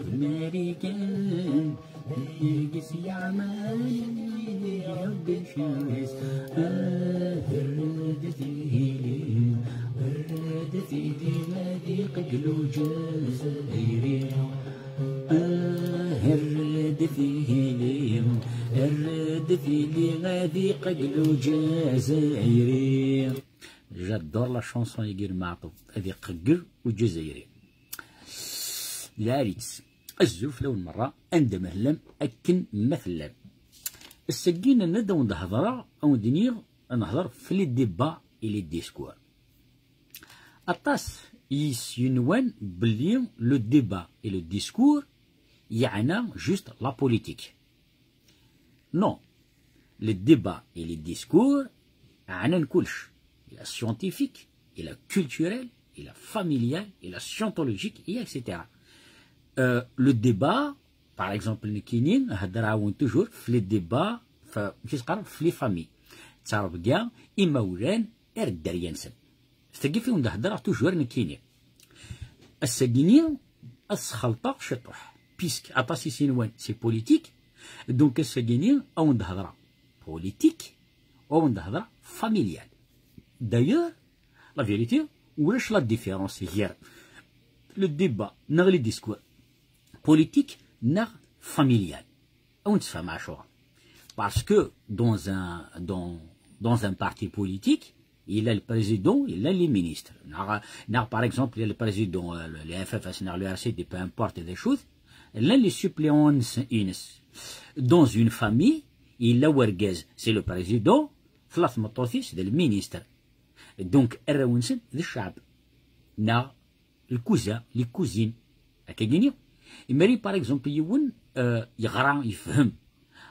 American يقس يعمل رب الشمس وردت إلي وردت إلي مذيق قلو جزائري الردت إلي الردت إلي مذيق قلو جزائري. J'adore la chanson يقير معطو هذه ققر وجزائري. العريس الزوف لون مرة عندما هلم أكن مثلا السكين ندو نهضر أو دنيغ نهضر في لي ديبا إلي ديسكور أطاس ينوان بلي لو ديبا إلي لو ديسكور يعني جوست لا بوليتيك. نو لو ديبا إلي ديسكور عنا كلش إلى سيونتيفيك إلى كولتوريل إلى فاميليال إلى سيونتولوجيك إلى إكسيتيرا. Le débat, par exemple, le Kinin, hadraoun toujours, les débats, qu'est-ce qu'on fait, les familles. تعرف كاع إماولان الدريانسن. ستلقى فيهم هضره toujours le Kinin. السجينين السخلطة شطوح. Puisque أطاسي سينوان سي بوليتيك. Donc السجينين أو هضره politique أو هضره familial. D'ailleurs, la vérité, ولاش la différence hier. Le débat, نغ les discours. Politique, n'a familial. On se fait macho. Parce que dans un parti politique, il a le président, il a les ministres. Par exemple, il y a le président, le FFS, le RCD, peu importe des choses. Il a les suppléants. Dans une famille, il a Wergez, c'est le président. Flat Motothi, c'est le ministre. Donc, Erwinsen, le chab. N'a le cousin, les cousines. أكيدني إمري باغ إكزومبل يون يغرا يفهم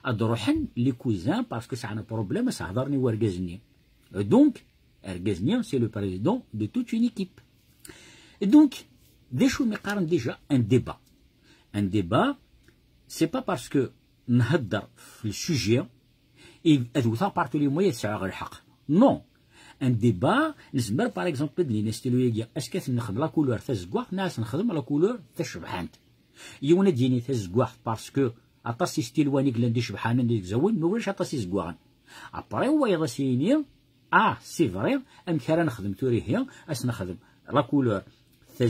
أدروحن لي كوزان باسكو ساعنا بروبليم سهضرني ورقزني دونك رقزني سي لو بريزيدون دو توت اون ايكيب دونك دي شو مقارن ديجا ان ديبا سي با باسكو نهضر في السوجي أذوثا بارتو لي مويا تسعى غير الحق نو ان ديبا نزمر باغ اكزومبل بلي نستيلو يجي اسكاس نخدم لا كولور تاع الزكواخ ناس نخدم لا كولور تاع الشبحانت يونا ديني تاع الزكواخ باسكو اطاسي ستيلواني كلا ندي شبحان ندي زوين نوريش اطاسي زكواغن ابري هو يغسيني سي فري ام كرا نخدم توريه اس نخدم لا كولور تاع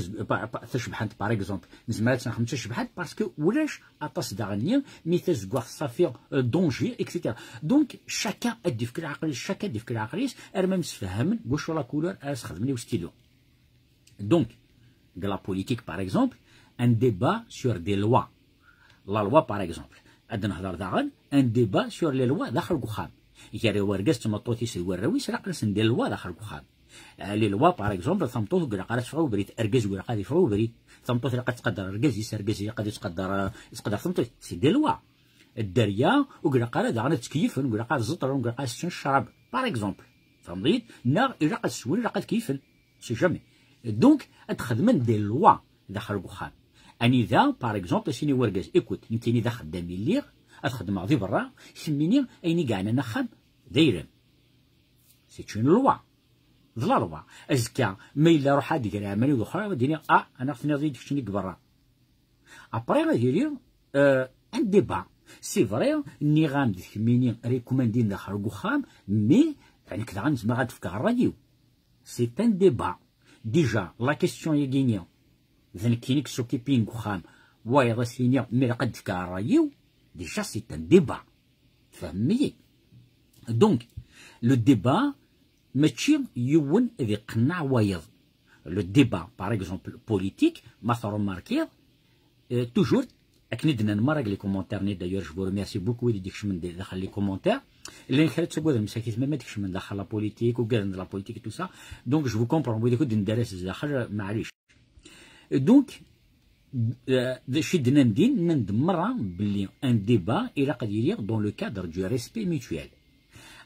شبحانت باغ اكزومبل نزمرات نخدم تاع شبحانت باسكو ولاش اطاس داغنيا مي تاع الزكواخ صافي دونجي اكسيتيرا دونك شاكا ادي فكر عقلي شاكا ادي فكر عقليس ارمام مسفهمن واش لا كولور اس خدمني وستيلو دونك de la politique par exemple un débat sur des lois la loi par exemple عندنا نهضر داغن un débat sur les lois داخل الكوخام يا ورقست مطوتي سي وراوي سرقلس ندير لوا داخل الكوخام لي لوا باغ اكزومبل ثمطوط كرا قالت فراو بريت اركز ولا قادي فراو بريت ثمطوط قد تقدر اركز يسركز قد تقدر ثمطوط سي دي لوا الدريا وكرا قال داغن تكيف وكرا قال زطر وكرا قال الشراب باغ اكزومبل فهمتي نا الا قد سول الا قد كيفن سي جامي دونك تخدمن دي لوا داخل الكوخام اني ذا باغ اكزومبل سيني وركز ايكوت نتيني ذا خدامي ليغ اتخدم غادي برا سميني ايني كاع انا نخدم دايرن سي اون لوا لا لوا ازكا ما الا روح هاديك العمليه الاخرى وديني انا خصني غادي ديك برا ابري غادي لي ان ديبا سي فري ني غامد ميني ريكوماندين داخل الكوخام مي يعني كذا غنسمع غاد في الراديو سي ان ديبا ديجا لا كيسيون يغينيا ذن كينيك سوكيبين كوخام واي غاسينيا مي قد في الراديو ديجا سي ان ديبا فهمي دونك لو ديبا ماشي يون ذي قناع وايض لو ديبا باغ اكزومبل بوليتيك مثلا ماركي توجور اكندنا نمرق لي كومونتير ني دايور جو ريميرسي بوكو اللي ديكش من داخل لي كومونتير اللي خلات تقول المساكين ما ديكش من داخل لا بوليتيك وكان لا بوليتيك تو سا دونك جو كومبرون بغيت كنت ندرس داخل معليش دونك شدنا ندين ندمر باللي ان ديبا الى قد يليق دون لو كادر دو ريسبي ميتويال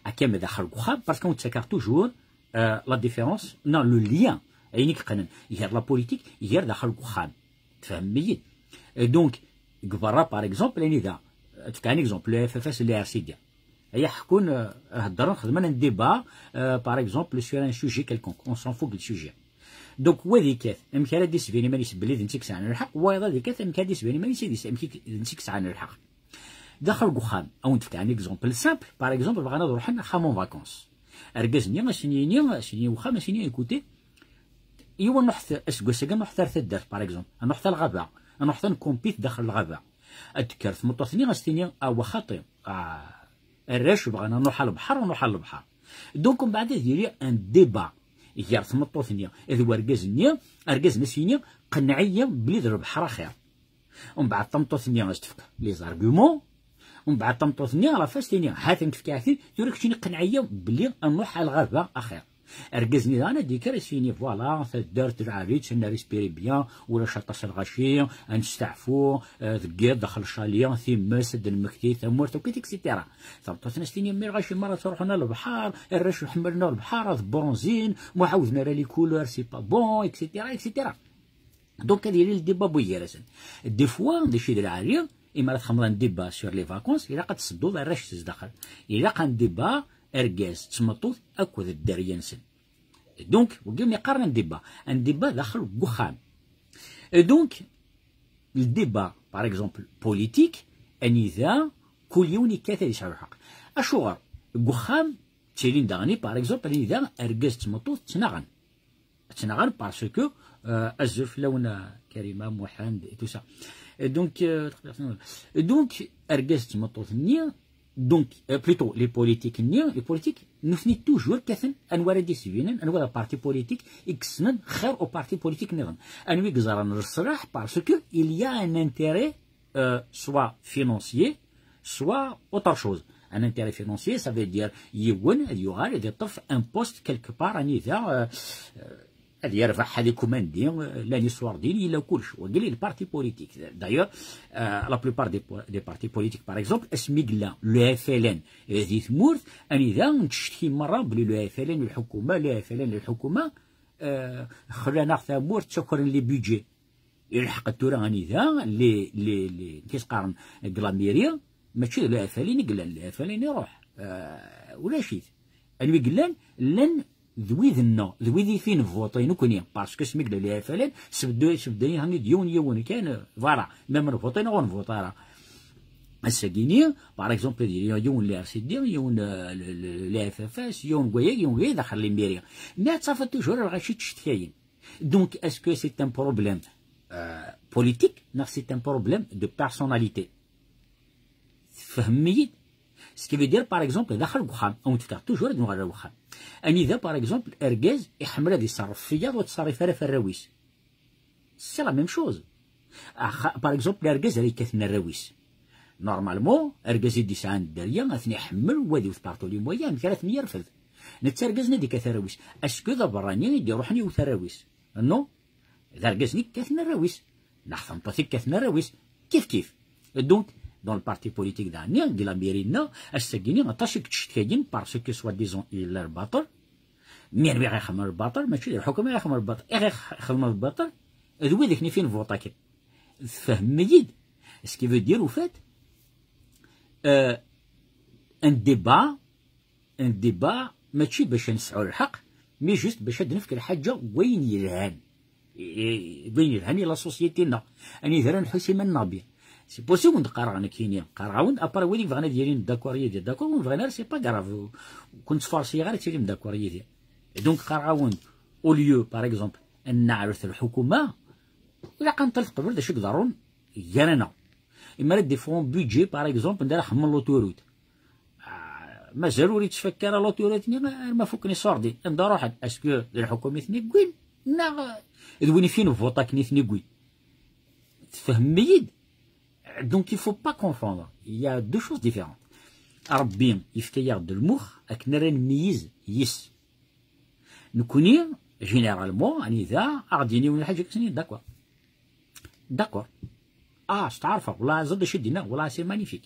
أكمل داخل الكوخام باسكو نتسكر توجور لا ديفيرونس نو لو ليان عينيك قنن يهر لا بوليتيك يهر داخل الكوخام تفهمي دونك كبرا باغ اكزومبل يعني ذا تكان اكزومبل لو اف اف اس لي ار سي دي هي حكون هضرنا خدمنا نديبا باغ اكزومبل سور ان سوجي كالكونك اون سون فوك دو سوجي دونك وذيك امك راه ديس بيني مانيش بلي دنتيك سعنا الحق وايضا ذيك امك ديس بيني مانيش دنتيك سعنا الحق دخل قخام او نتفك عن اكزومبل سامبل باغ اكزومبل بغينا نروح خامون فاكونس اركزني شني وخا شني ايكوتي ايوا نروح اسكو نروح ثلاث الدار باغ اكزومبل نروح حتى الغابه نروح حتى نكومبيت داخل الغابه اذكر في مطوثني غاستيني او خاطي الراش بغينا نروح على البحر ونروح على البحر دونك من بعد ديري ان ديبا يا ثمطوثني اذا وركزني اركزنا سيني قنعيه بلي البحر خير ومن بعد تمطوثني غاستفك لي زارغومون ومن بعد تمطوثني على فاستيني هاتن تفكاثي يوريك شنو قنعيه بلي نروح على الغابه اخير اركزني انا ديك سيني فوالا درت العريت انا ريسبيري بيان ولا شطاش الغشي نستعفو ذكير داخل الشاليه ثم سد المكتي ثمورت وكيت اكسيتيرا ثمطوثنا ستيني مي غاشي مره تروحنا للبحر الرش حملنا البحر برونزين وعاودنا لي كولور سي با بون اكسيتيرا اكسيتيرا دونك هذه هي الديبا بويا راسن دي فوا دشي العريض اما تخمران ديبا سور لي فاكونس الا قد تصدو الرش تزدخل الا قان ديبا اركاز تسمطوط اكو الدريه نسن دونك وقلنا قارن ديبا ان ديبا داخل قخام دونك الديبا باغ اكزومبل بوليتيك اني ذا كل يوم كاثر يسعى الحق اشوغر قخام تشيلين داغني باغ اكزومبل اني ذا اركاز تسمطوط تنغن باسكو الزرف لون كريمه محمد تو سا دونك اركاز تسمطوط نيا دونك بليتو لي بوليتيك لي بوليتيك نفني توجور كاثن انوار دي سيفينن انوار بارتي بوليتيك اكسنن خير او بارتي بوليتيك نظن انوي قزران الصراح باسكو il y a un intérêt soit financier soit autre chose un intérêt financier ça veut dire يون يغال يدي طف ان بوست كلك بار اني ذا هذه يرفع هذه كوماندي لاني صور ديني الى كلش وقال لي البارتي بوليتيك دايوغ لا بليبار دي بارتي بوليتيك باغ اكزومبل اسمي قلا لو اف ال ان هذه ثمورت اني ذا نشتكي مره بلي لو اف ال ان الحكومه لو اف ال ان الحكومه خلانا ثمورت تشكر لي بيدجي يلحق التورا اني ذا لي كيس قارن كلاميريا ماشي لو اف ال ان قلا لو اف ال ان يروح ولا شيء اني قلان لن ذوي فين فوطين كوني باسكو سميك لي فلان سبداني هاني ديون يون كان فوالا ميم فوطين غون فوطارا الساكيني باغ اكزومبل يون لي ار سي دي يون لي اف اف اس يون غويا داخل لي ميريا ما تصافى توجور غاشي تشتكاين دونك اسكو سي ان بروبليم بوليتيك نا سي ان بروبليم دو بيرسوناليتي فهميت سكي في دير باغ اكزومبل داخل وخام او تفتح توجور دون غير وخام اني ذا باغ اكزومبل اركاز يحمل هذه يصرف فيا وتصرف على في الراويس سي لا ميم شوز باغ اكزومبل اركاز اللي كاثنا الراويس نورمالمون اركاز يدي ساعه الداريه غاثني يحمل وادي في بارطو لي مويا مثلا يرفض نتركزنا ديك الراويس اسكو ذا براني يدي روحني وث الراويس نو ذا اركازني كاثنا الراويس نحفظ طاطيك كاثنا الراويس كيف دونك dans le parti politique دانيا دي لا ميرينا الساكيني غطاشك تشتكاين باسكو سوا ديزون الى الباطل مين بغا يخمر الباطل ماشي الحكومه يخمر الباطل يخمر الباطل ذوي ذيك فين فوطاك فهم ميد اسكي فو دير وفات ان ديبا ماشي باش نسعوا الحق مي جوست باش نفكر الحاجه وين يلهان لا سوسيتينا اني ذرا حسيم النبي سي بوسيبل نقرا كاينين قراون ابار وليك بغينا دايرين داكوريه ديال داكور بغينا سي با كراف كنت فارسي غير تيري داكوريه ديال دونك قراون او ليو باغ اكزومبل ان نعرف الحكومه الا كنطلق قبل داش يقدرون يانا اما دي فون بيدجي باغ اكزومبل ندير حمل لوتوروت مازال وليت تفكر لوتوروت ما فوقني صوردي ندير واحد اسكو الحكومه ثني كوين نا ذويني فين فوطاك ني كوين تفهم ميد. Donc il ne faut pas confondre. Il y a deux choses différentes. ربي يفكير المخ أكنرا نميز يس. نكوني جينيرالمون أني ذا أغديني ولا حاجة كسني داكور. داكور. ستعرفها والله زاد شدينا والله سي مانيفيك.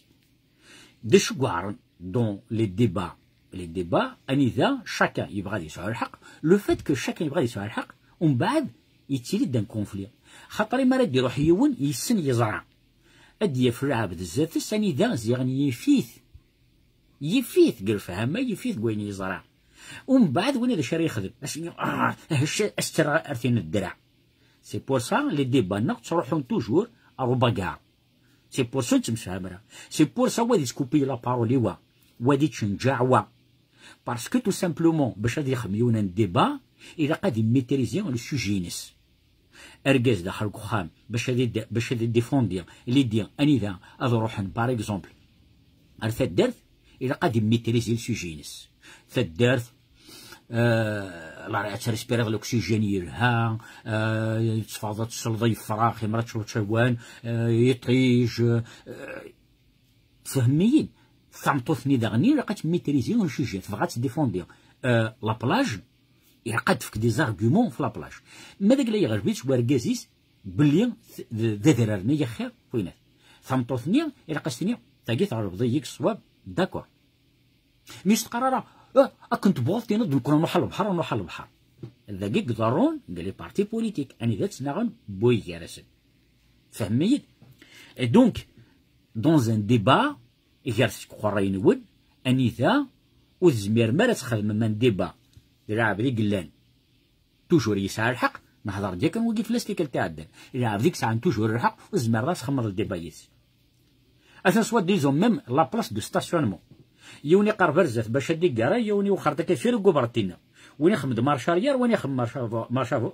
داش كوارن دون لي ديبا. لي ديبا أني ذا شاكان يبغى يسوى الحق. لو فات كو شاكان يبغى يسوى الحق ومن بعد يتيلي دان كونفلي. خاطر ما راه يروح يون يسن يزرع. أدي في العبد الزات السني ذا زيغن يفيث قل فهمه يفيث وين يزرع ومن بعد وين هذا الشيء يخدم هاش استرى ارثين الدرع. سي بور سا لي ديبا نق تروحون توجور او باكار. سي بور سا نتمسفهم راه. سي بور سا وادي تكوبي لا بارولي وادي تشنجع باسكو تو سامبلومون باش غادي يخميونا الديبا الى قادي ميتريزيون لو سوجينس. اركاز داخل الكخام باش غادي ديفوندي لي دي اني ذا اروحن باغ اكزومبل ارثا درت الى قادي ميتريزي السوجينس فدارت لا راه تريسبيري الاكسجين يلها تصفاضات الصلدي الفراخ مرات شوان يطيج فهميين ثمطوثني داغني لقات ميتريزي ونشجع تبغات ديفوندي لا بلاج يقاد فيك دي زارغومون في لا بلاج. ما داك اللي يغربيتش وركازيس بلي ذا درارني يا خير وينات ثمطوثني الى قاستني تاكي تعرف ضيق الصواب داكور مش تقرر كنت بغيت نكون نروح للبحر ونروح للبحر. ذاك يقدرون قال لي بارتي بوليتيك اني ذات نغن بوي يرسل فهميت. دونك دون ان ديبا يجرس قراين ود اني ذا وزمير ما تخدم من ديبا يلعب ذي قلان توجور يسعى الحق نهضر ديك نوقف لاستيك تاعدن يلعب ذيك ساعه توجور الحق وزمير راس خمر الديبا يس اثن سوا ديزون ميم لا بلاص دو ستاسيونمون يوني قرب رزات باش هديك كارا يوني وخرطة كثير وقبرتينا وين خمد مارشاريار وين خم مارشا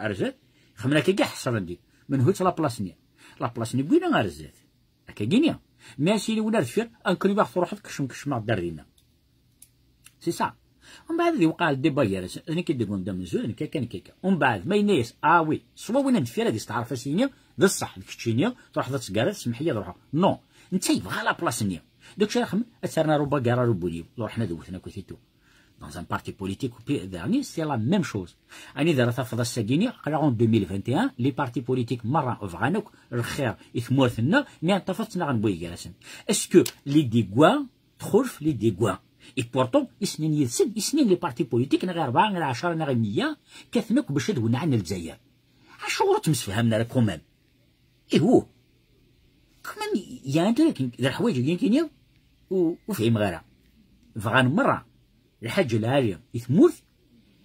ارزات خمنا كي حصل عندي من هوت لا بلاصني لا بلاصني بوينا ارزات هكا كينيا ماشي لي ولا رفير انكوني باخذ روحك كشم مع دارينا سي سا. ومن بعد وقع الديبا يارس انا كي ديكون قدام الزول كان كيكا ومن بعد ما ينيس وي سوا وين ندفير هادي تعرف سينيا ذا الصح ديك الشينيا تروح ذا تسكارات سمحيه تروح نو انت يبغى لا بلاصني داكشي راح اثرنا روبا كارا روبوليو روحنا دوثنا كوثيتو dans un parti politique ou dernier c'est la même chose. اني دار تفضل الساكيني قرا 2021 لي بارتي بوليتيك مره فغانوك الخير يثمرثنا مي طفطنا غنبوي جالسين اسكو لي ديغوا تخرف لي ديغوا اي بورتون اسنين يسن اسنين لي بارتي بوليتيك غير 4 غير 10 غير 100 كثنك باش دونا عن الجزائر شغل تمسفهمنا راه كومام اي هو كمان يا انت ذا الحوايج كاينين وفهم غيرها فغان مره الحاجه العاليه يثموت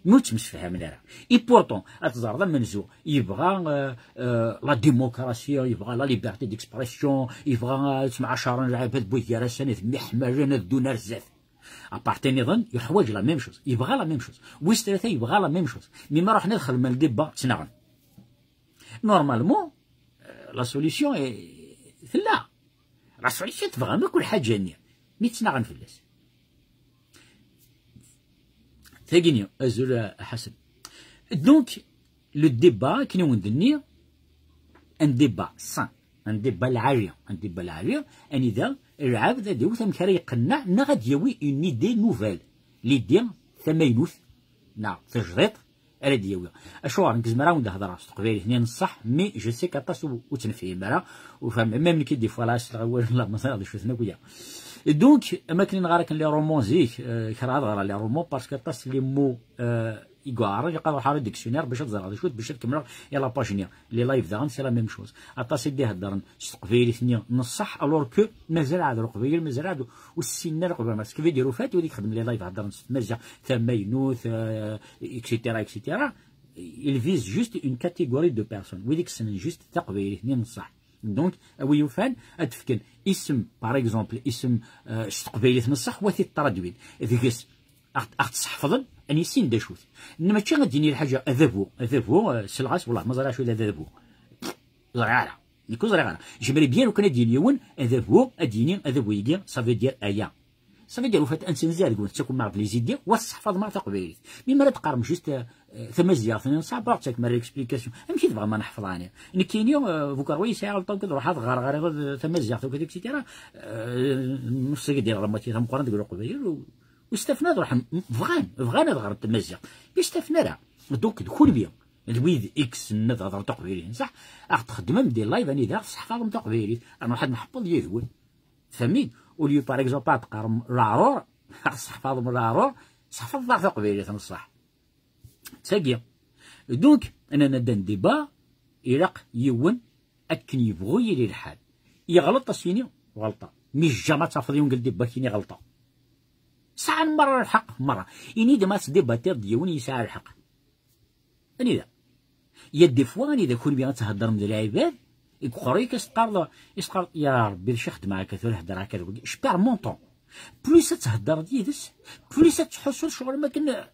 موت مش فاهمنا راه اي بورتون اتزرد منزو يبغى لا ديموكراسي يبغى لا ليبرتي ديكسبرسيون يبغى تسمع شهر العباد بويا سنه محمرنا الدنيا الزاف ابارتي نظن يحوج لا ميم شوز يبغى لا ميم شوز ويسترثي يبغى لا ميم شوز مي ما راح ندخل من الديبا تنغن نورمالمون لا سوليسيون لا لا سوليسيون تبغى ما كل حاجه نية مي تنغن فلاس تاقيني أزول حسن. دونك لو ديبا كي نوندني ان ديبا سان ان ديبا العالية ان ديبا العالية اني ذا العبد ذا ديو ثم كرا يقنع نا غادي ياوي اون ايدي نوفيل ليدي ثماينوث نا تجريط على دياوي اشوار نكزمرا وندا هضره تقبيل اثنين صح مي جو سي كاطاس وتنفهم راه وفهم ميم كي دي فوالاش لا ما صار شفتنا كويا. دونك اما كاين غير لي رومون زيك كرا غير لي رومون باسكو طاس لي مو يقعر يقرا حار ديكسيونير باش تزرع شويه باش تكمل يلا باجينيا لي لايف داغن سي لا ميم شوز اطاس يدي هضرن تقبيل اثنين نصح الور كو مازال عاد قبيل مازال عاد والسنه قبل ما كيف يديروا فات وديك خدم لي لايف هضرن مزيا ثماينوث اكسيتيرا اكسيتيرا il vise juste une catégorie de personnes وديك السنه جوست تقبيل اثنين نصح. دونك ويوفان ادفكن اسم باغ اكزومبل اسم تقبيلي نصح وثي التردوين ذيكس تحفظن اني سين داشوت انما تشي غاديني الحاجه اذابو سلغاس والله ما زرعش ولا اذابو زرعها نيكو زرعها جبري بيان وكان ديني يون اذابو اديني اذابو يجي صافي دير ايا صافي دير وفات انسنزال قلت تكون مع بليزيديا وتحفظ مع تقبيلي مي مرات تقارن جوست ثم زيارة صعب تاك مال اكسبليكاسيون ماشي تبغى ما نحفظ انا كاينين فوكاروي ساعه طونك تروح غير ثم زيارة وكذا اكسيتيرا نص ديال رماتي ثم قران تقول قبيل واستفنا تروح فغان غير ثم زيارة استفنا راه دوك دخول بيا الويد اكس نظر تقبيلين صح تخدم من ديال لايف اني داخل صح فاهم تقبيلي انا واحد نحفظ يذول فهمين وليو باغ اكزومبل تقارن العرور صح فاهم العرور صح فاهم تقبيلي صح تاقيا. دونك انا ندان ديبا يرق يون اكن يبغو يلي الحال يغلط سيني غلطه مش جامع تافض يون قال ديبا كيني غلطه ساعة مرة الحق مرة إني إذا ما تديباتير ديوني ساعة الحق أني ذا يدي فوان إذا كون بيغا تهدر من العباد يقري كيسقار يا ربي اش خدم معاك كثر هدر هكا شبار مون طون بليس تهدر ديدس بليس تحصل شغل ما كان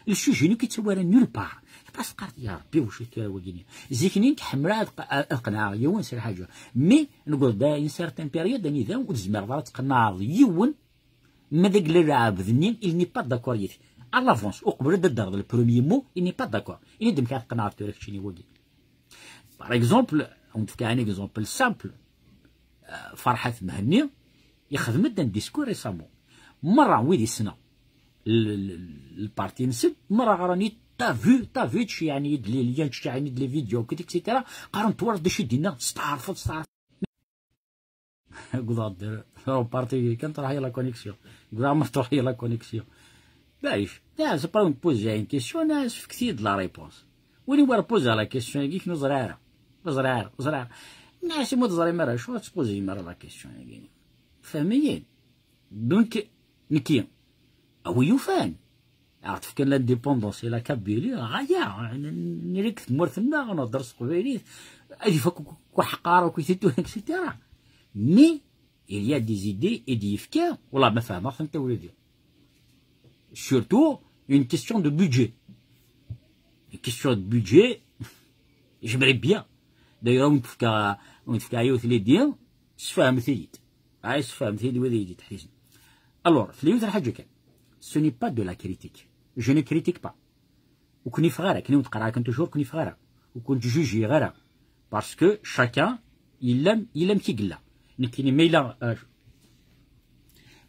الشجيني كيتسوى نول بار بس قالت يا ربي واش كاوجيني زيكني كحمرا القناع يوان سير حاجه مي نقول دا ان سيرتان بيريود اني ذا وتزمر ضرات قناع يوان ما داك اللعاب ذني il n'est pas d'accord يث على لافونس وقبل دا دار البروميي مو il n'est pas d'accord il دم كان قناع تورك شني وجي باغ اكزومبل ونتفكر ان اكزومبل سامبل فرحة مهني يخدم دان ديسكور ريسامون مره ويدي السنه البارتي نسد مره غراني تا فيتش يعني يدلي ليا يعني يدلي فيديو كيت اكسيتيرا قارن تورد داش يدينا ستارفض قدر بارتي كانت راهي لا كونيكسيون قدر ما تروح هي لا كونيكسيون بايش دا سي با اون بوزي ان كيسيون ناس في كثير د لا ريبونس وين هو بوزا لا كيسيون كيف نزرعها زرار ناس مو تزري مرة شو تسبوزي مرة لا كيسيون يعني فهميين دونك نكي او يوفان عرفت كان لانديبوندونس لا كابيلي غايا نريك مورثنا ونهضر قبيليت اجي فك وحقاره وكيتو اكسيتيرا مي il y a des idées et des يفكا والله ما فاهمه انت ولدي surtout une question de budget une question de budget j'aimerais bien d'ailleurs ونتفكا يوث لي ديال سفهم ثيد عايز سفهم ثيد وذا يجي تحيزن الور في اليوث الحاجه كان ce n'est pas de la critique je ne critique pas وكوني فغاره كني نتقرا كنت توجور كوني فغاره وكنت جوجي غيره باسكو شاكان يلم كيقلا نكيني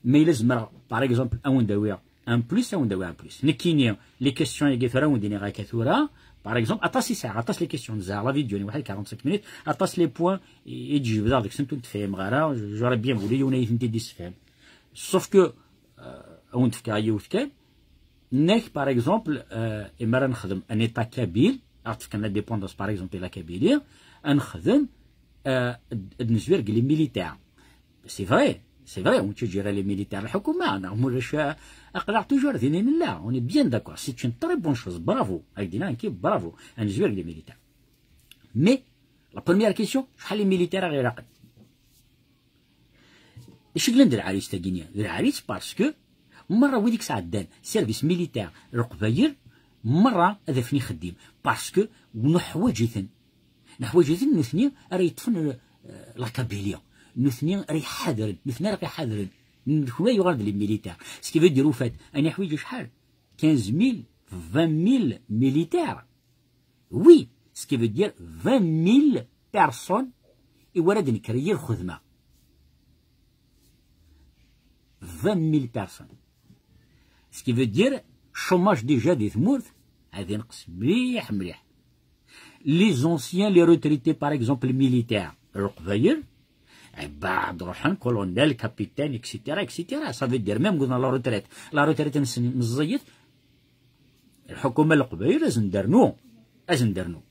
ميلا زمر باغ اكزومبل اون داويه ان بلس اون داويه ان بلس نكيني لي كيسيون يجي ثرا ونديني غا كثوره باغ اكزومبل اطاسي ساعه اطاس لي كيسيون زعما لا فيديو واحد 45 مينوت اطاس لي بوين يجي بدا ديك سنتو تفهم غيره جوري بيان ولي ونايف انت دي تفهم سوف كو اون تفكا يوث كان نيك باغ اكزومبل امرا نخدم ان ايتا كابيل عرفت كان لا ديبوندونس باغ اكزومبل لا كابيليه نخدم نزوير لي ميليتير سي فري اون تجيري لي ميليتير الحكومه انا مولاش اقلع توجور دينين الله اوني بيان داكور سي اون تري بون شوز برافو هاك دينا كي برافو نزوير لي ميليتير مي لا بروميير كيسيون شحال لي ميليتير غير عقل اش ندير العريس تاكينيا العريس باسكو مره ويديك ساعه دان سيرفيس ميليتير القباير مره هذا فني خديم باسكو نحوجثن نثني راه يطفن لا كابيليا نثني راه يحاضرن نثني راه يحاضرن نخويا يغرد لي ميليتير سكي في ديرو فات انا حوايج شحال 15000 20000 ميليتير وي سكي في دير 20000 بيرسون يورد نكري الخدمه 20000 بيرسون سكي في دير شوماج ديجا دي ثمورث هذا نقص مليح لي زونسيان لي روتريتي باغ اكزومبل ميليتير القبايل بعد روحان كولونيل كابيتان اكسيتيرا صافي دير ميم قلنا لا روتريت نزيت الحكومه القبايل لازم ندرنو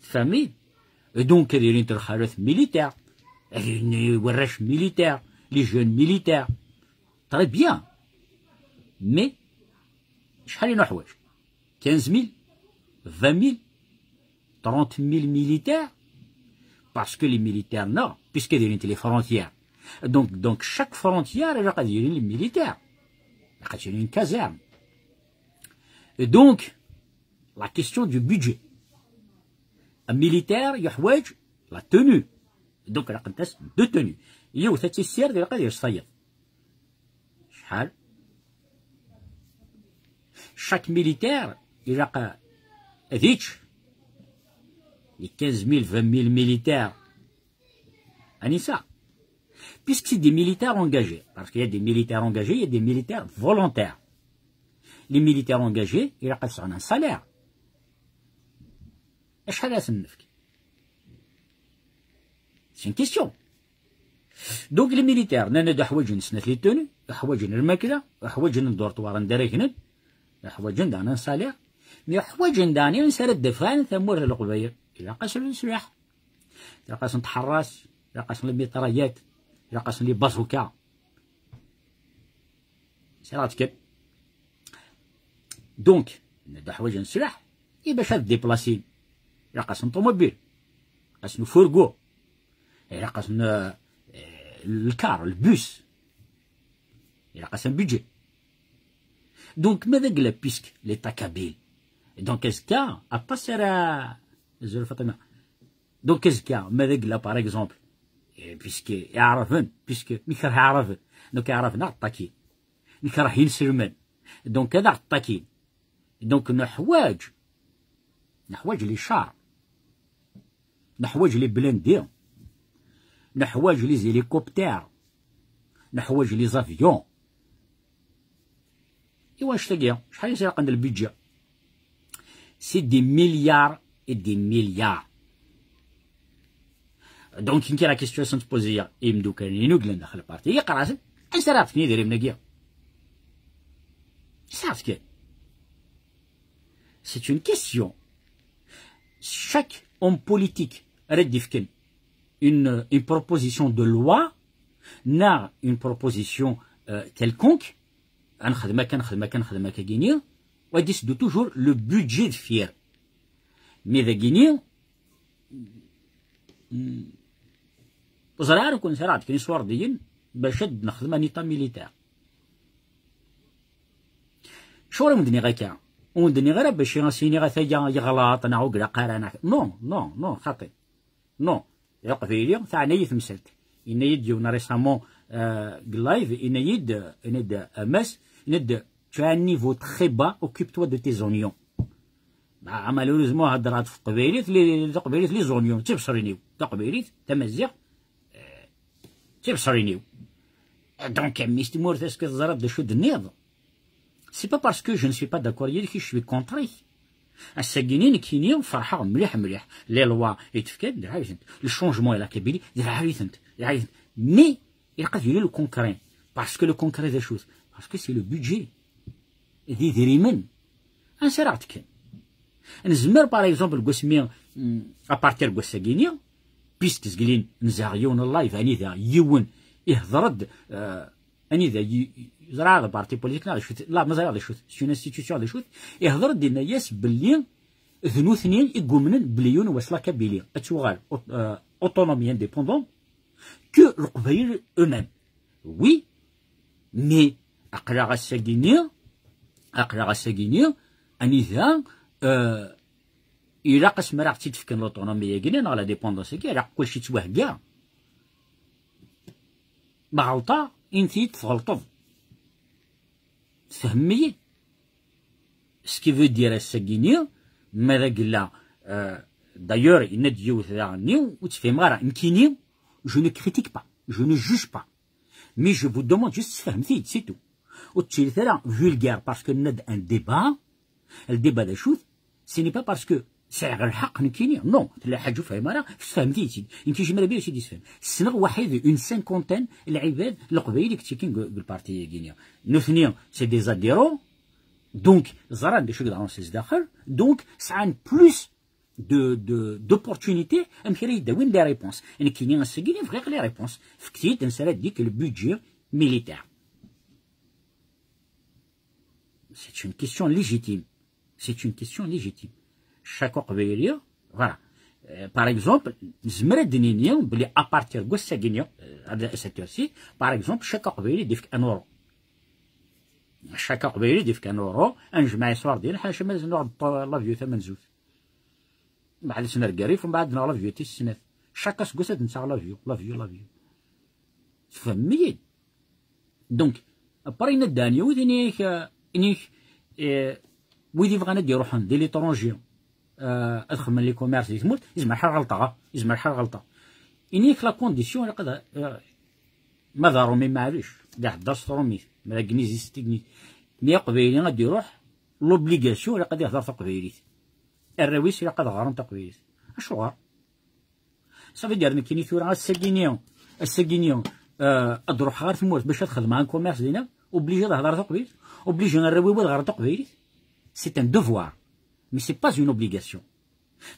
فهمي دونك دايرين ترخالات ميليتير وراش ميليتير لي جون ميليتير تري بيان مي شحال لنا حوايج 15000 20000 30000 militaires parce que les militaires non puisque دايرين les frontières donc chaque frontière راه دايرين les militaires راه دايرين une caserne et donc la question du budget un militaire يحواج la tenue donc راه قنتاس دو tenue يوث السير ديال قادر يصيد شحال chaque militaire يلقى هذيك les 15000 20000 militaires Anissa puisque c'est des militaires engagés parce qu'il y a des militaires engagés il y a des militaires volontaires les militaires engagés il y a un salaire c'est une question donc les militaires نانا حوايج نسنات لي توني حوايج الماكله حوايج الدورطوار ندير هنا حوايج عندنا سالير مي حوايج عندنا نسال الدفان ثمور القبايل إلا قاسن السلاح إلا قاسن تحراس إلا قاسن الميطريات إلا قاسن لي بازوكا سيرات كان دونك نبدا حوايج نسرح باش ديبلاسي إلا قاسن طوموبيل قاسن فورغو إلا قاسن الكار البوس إلا قاسن بيجي دونك ماذا قال بيسك ليتا كابيل دونك اسكا اباسير زول فاطمه دونك اسكا ماذا قال باغ اكزومبل بيسك يعرفن بيسك نكره يعرفن دونك يعرفنا الطاكين نكره ينسلمن دونك هذا الطاكين دونك نحواج لي شار نحواج لي بلندي نحواج لي زيليكوبتر نحواج لي زافيون إوا واش تلقى شحال يسرق عند البيدجا سي دي مليار et des milliards دونك كي لا كيستيون تبوزيا يمدو كان ينوكل داخل البارتي يقرا راسك انسرات كني داير مناكيا سارت كي سي اون كيستيون chaque homme politique رد يفكن une proposition de loi n'a une proposition quelconque نخدمها كنخدمها كغينيا ويديسدو توجور لو بودجي فير مي ذا غينيا وزرار كون سرات كاين صور ديال باش نخدمها نيطا ميليتير شو راه مدني غاكا ومدني غير باش يغسيني غاثايا يغلط انا عقله قارنا نو خاطي نو يوقف لي تاع نيت مسلت إن يديونا ريسامون لايف إن يد أمس ند tu as un niveau très bas occupe-toi de tes oignons malheureusement هضرات في قبيليت لي زونيون تبصرينيو تقبيليت تمزيق تبصرينيو دونك ميستي مورث كتزرب د شو دنيض سي با باسكو جو نسوي با داكور يلي شوي كونتري الساكينين كينيو فرحه مليح لي لوا يتفكد عايزنت لو شونجمون الى كبيري عايزنت مي يلقى يدير لو كونكرين باسكو لو كونكري ذا شوز باسكو سي لو بودجي دي دريمن انسرعتك نزمر باغ اكزومبل كوسمي ابارتير كوساكينيا بيسك زقلين نزاغيون اللايف اني ذا يون يهضرد اني ذا زرع بارتي بوليتيك لا مازال هذا شوت سي اون انستيتيوشن هذا شوت يهضر دينا ياس بلي ذنو اثنين يقومن بليون وصلا كبيليا اتوغال اوتونومي انديبوندون كو القبايل اومام وي مي اقرا غاساكينيا اني ذا إلا قسم راه تيتفكن لوطونوميا كينا على ديبوندونس كي راه كلشي توهكا ما غلطة انتي تغلطض تفهمي سكي فو دير الساكينيا ماذا قلا دايور إن ديوث ذا وتفهم راه نكيني جو نو كريتيك با جو نو جوج با مي جو فو دوموند جوست تفهمتي سي تو وتشيل ثرا فولغار باسكو ند ان ديبا الديبا دا شوت سي ني با باسكو ساعة الحق نكيني نو لا حاجه فاهمه راه فهمتي يمكن شي مرة شي تفهم السنه واحد اون سانكونتين العباد القبايل كتيكين بالبارتي كينيا نو ثنيا سي دي زاديرو دونك زران دي شغل دانسيس داخل دونك سعان بلوس دوبورتونيتي امكن يداوين دي ريبونس ان كينيا السكيني في غير لي ريبونس فكتي تنسى ديك البودجي ميليتير سي اون كيسيون ليجيتيم chaque قبيلية voilà par exemple نزمر دنينيا بلي ابارتير كو ساكينيا هذا سيتورسي par exemple chaque قبيلة يديك ان اورو chaque قبيلة يديك ان اورو نجمع صور ديال حاجه مازال نقعد لافيو ثمن زوج بعد سنه الكريف ومن بعد نغلا فيو تي السنه chaque سكوسه نسى لافيو فهمي دونك برينا دانيا ودينيك ويدي بغانا يروحون دي ليترونجي ادخل من لي كوميرس اللي تموت يجمع حال غلطه انيك لا كونديسيون قد ما دارو مي معليش كاع درس رومي ما كنيزيس تكنيك مي قبيلي غادي يروح لوبليغاسيون قد يهضر في قبيليت الرويس قد غارم تقبيليت اش غار صافي دارنا كاين ثورة الساكينيون تروح غير تموت باش تدخل مع الكوميرس ديالنا اوبليجي تهضر تقبيليت اوبليجي نروي غير تقبيليت سي ان دوفوار مي سي با اون اوبليغاسيون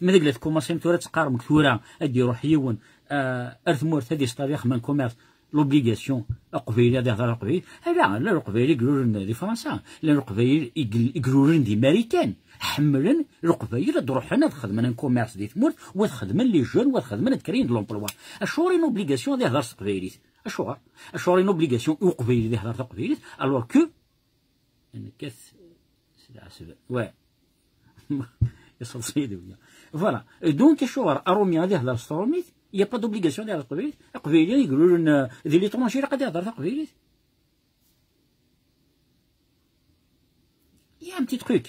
ملي قلت كوماسي ثورة تقارب ثورة ادي يروح يون ارث مورث هادي ستاريخ من كوميرس l'obligation القبيله دي هضر القبيل لا القبيله يقولون دي فرنسا لا القبيل يقولون دي امريكان حملن القبيله تروح هنا تخدم لنا كوميرس دي تموت وتخدم لي جون وتخدم لنا تكرين دو لومبلوا اشور ان اوبليغاسيون دي هضر القبيليت اشور ان اوبليغاسيون القبيله دي هضر القبيليت الوغ كو كاس ouais يصل سيدي فوالا دونك الشوار ارومي غادي يهضر ستروميت il n'y a pas d'obligation derrière القبيليت القبيليين يقولوا لنا ذي ليترونجي راه غادي يهضر القبيليت يا un petit truc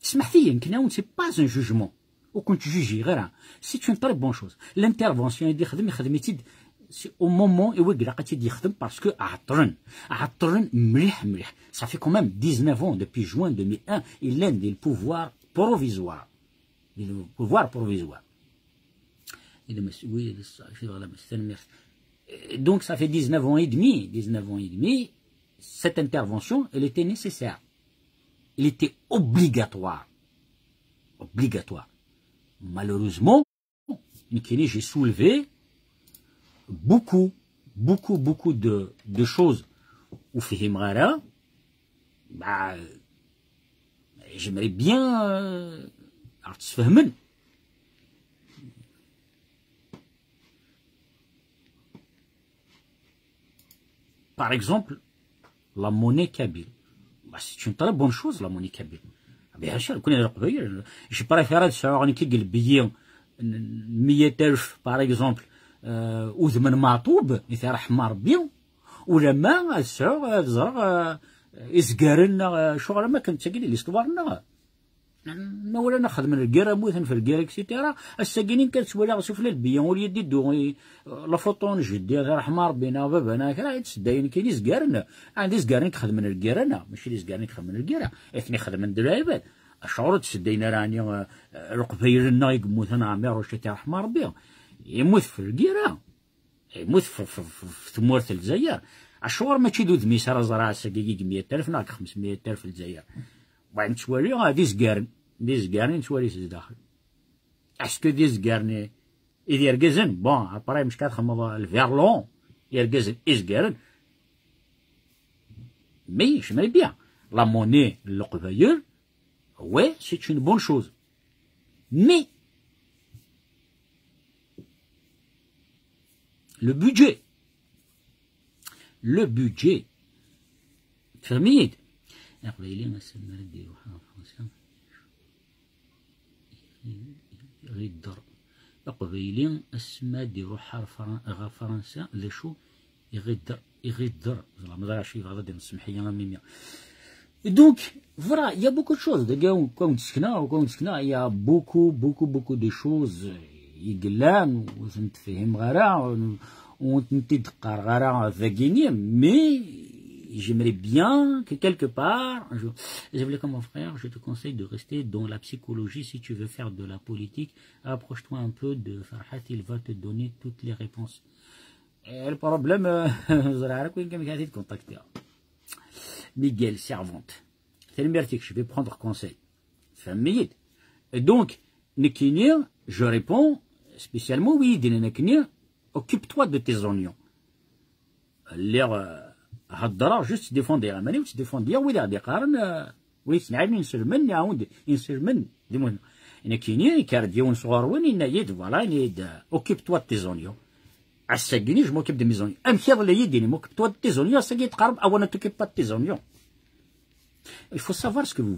سمحتي يمكن سي با ان جوجمون وكنت جوجي غير سي اون تري بون شوز لانترفونسيون يدي يخدم يتيد au moment où il a été parce que عطرن مليح ça fait quand même 19 ans depuis juin 2001 il a des pouvoirs provisoires donc ça fait 19 ans et demi cette intervention elle était nécessaire elle était obligatoire malheureusement j'ai soulevé beaucoup de choses ou فيهم غيرها j'aimerais bien تفهمن par exemple la monnaie kabyle c'est une très bonne chose la monnaie kabyle bien sûr كنا القبيل je préfère ça كي قلبيين 100,000 par exemple وثمن معطوب مثل حمار بيو ولا ما السعر زرع إسكارنا شغل ما كنت تقولي لي سكبارنا ولا ناخذ من الكيرا موثن في الكيرا اكسيتيرا الساكنين كتسوالي غسوف البيان ولي يدي لا فوطون جدي غير حمار بينا بابانا كرا يتسداين كاين إسكارنا عندي إسكارين كخدم من الكيرانا ماشي لي إسكارين كخدم من الكيرا اثني خدم من العباد الشعور تسدينا راني القبيلنا يقموثنا عمير واش تاع حمار بيو يموت في الكيرا يموت في تمورت الجزائر الشوار ماشي دو دميس راه زرع ساكيك 100,000 ناك 500,000 الجزائر وعند تشوالي غادي زكارن تشوالي تزداخل اسكو دي زكارني إذا يرقزن بون ابراي مش كتخمم الفيرلون يرقزن إزكارن مي j'aimerais bien la monnaie القبايل ouais c'est une bonne chose mais le budget فهميت القبايلين السمارة ديالو فرنسا غير الدر القبايلين السما ديالو غا فرنسا لا شو يغدر زعما ما دارش غادا ديال السمحيه ميميا donc voilà il y a beaucoup de choses كون سكنا il y a beaucoup de choses يقلان وتنتفهم غير وتنتدقر غير ذاكيني mais j'aimerais bien que quelque part, je voulais comme mon frère, je te conseille de rester dans la psychologie si tu veux faire de la politique. Approche-toi un peu de Farhat, il va te donner toutes les réponses. Et le problème, je vais contacter Miguel Servante. C'est le mérite que je vais prendre conseil. Et donc, Nekinir, je réponds spécialement oui, Nekinir, occupe-toi de tes oignons. هالضرر جوست تديفوندي غاماني وتديفوندي ويلي غادي يقارن ويسنعلني نسلمن يعاود ينسلمن ديمون انا كاينين كارديون صغار وين يد فوالا يد اوكيب توا تي زونيون عساكيني جو موكيب دي ميزونيون ام خير لا يديني موكيب توا تي زونيون ساكي تقرب او انا توكيب با تي زونيون il faut savoir ce que vous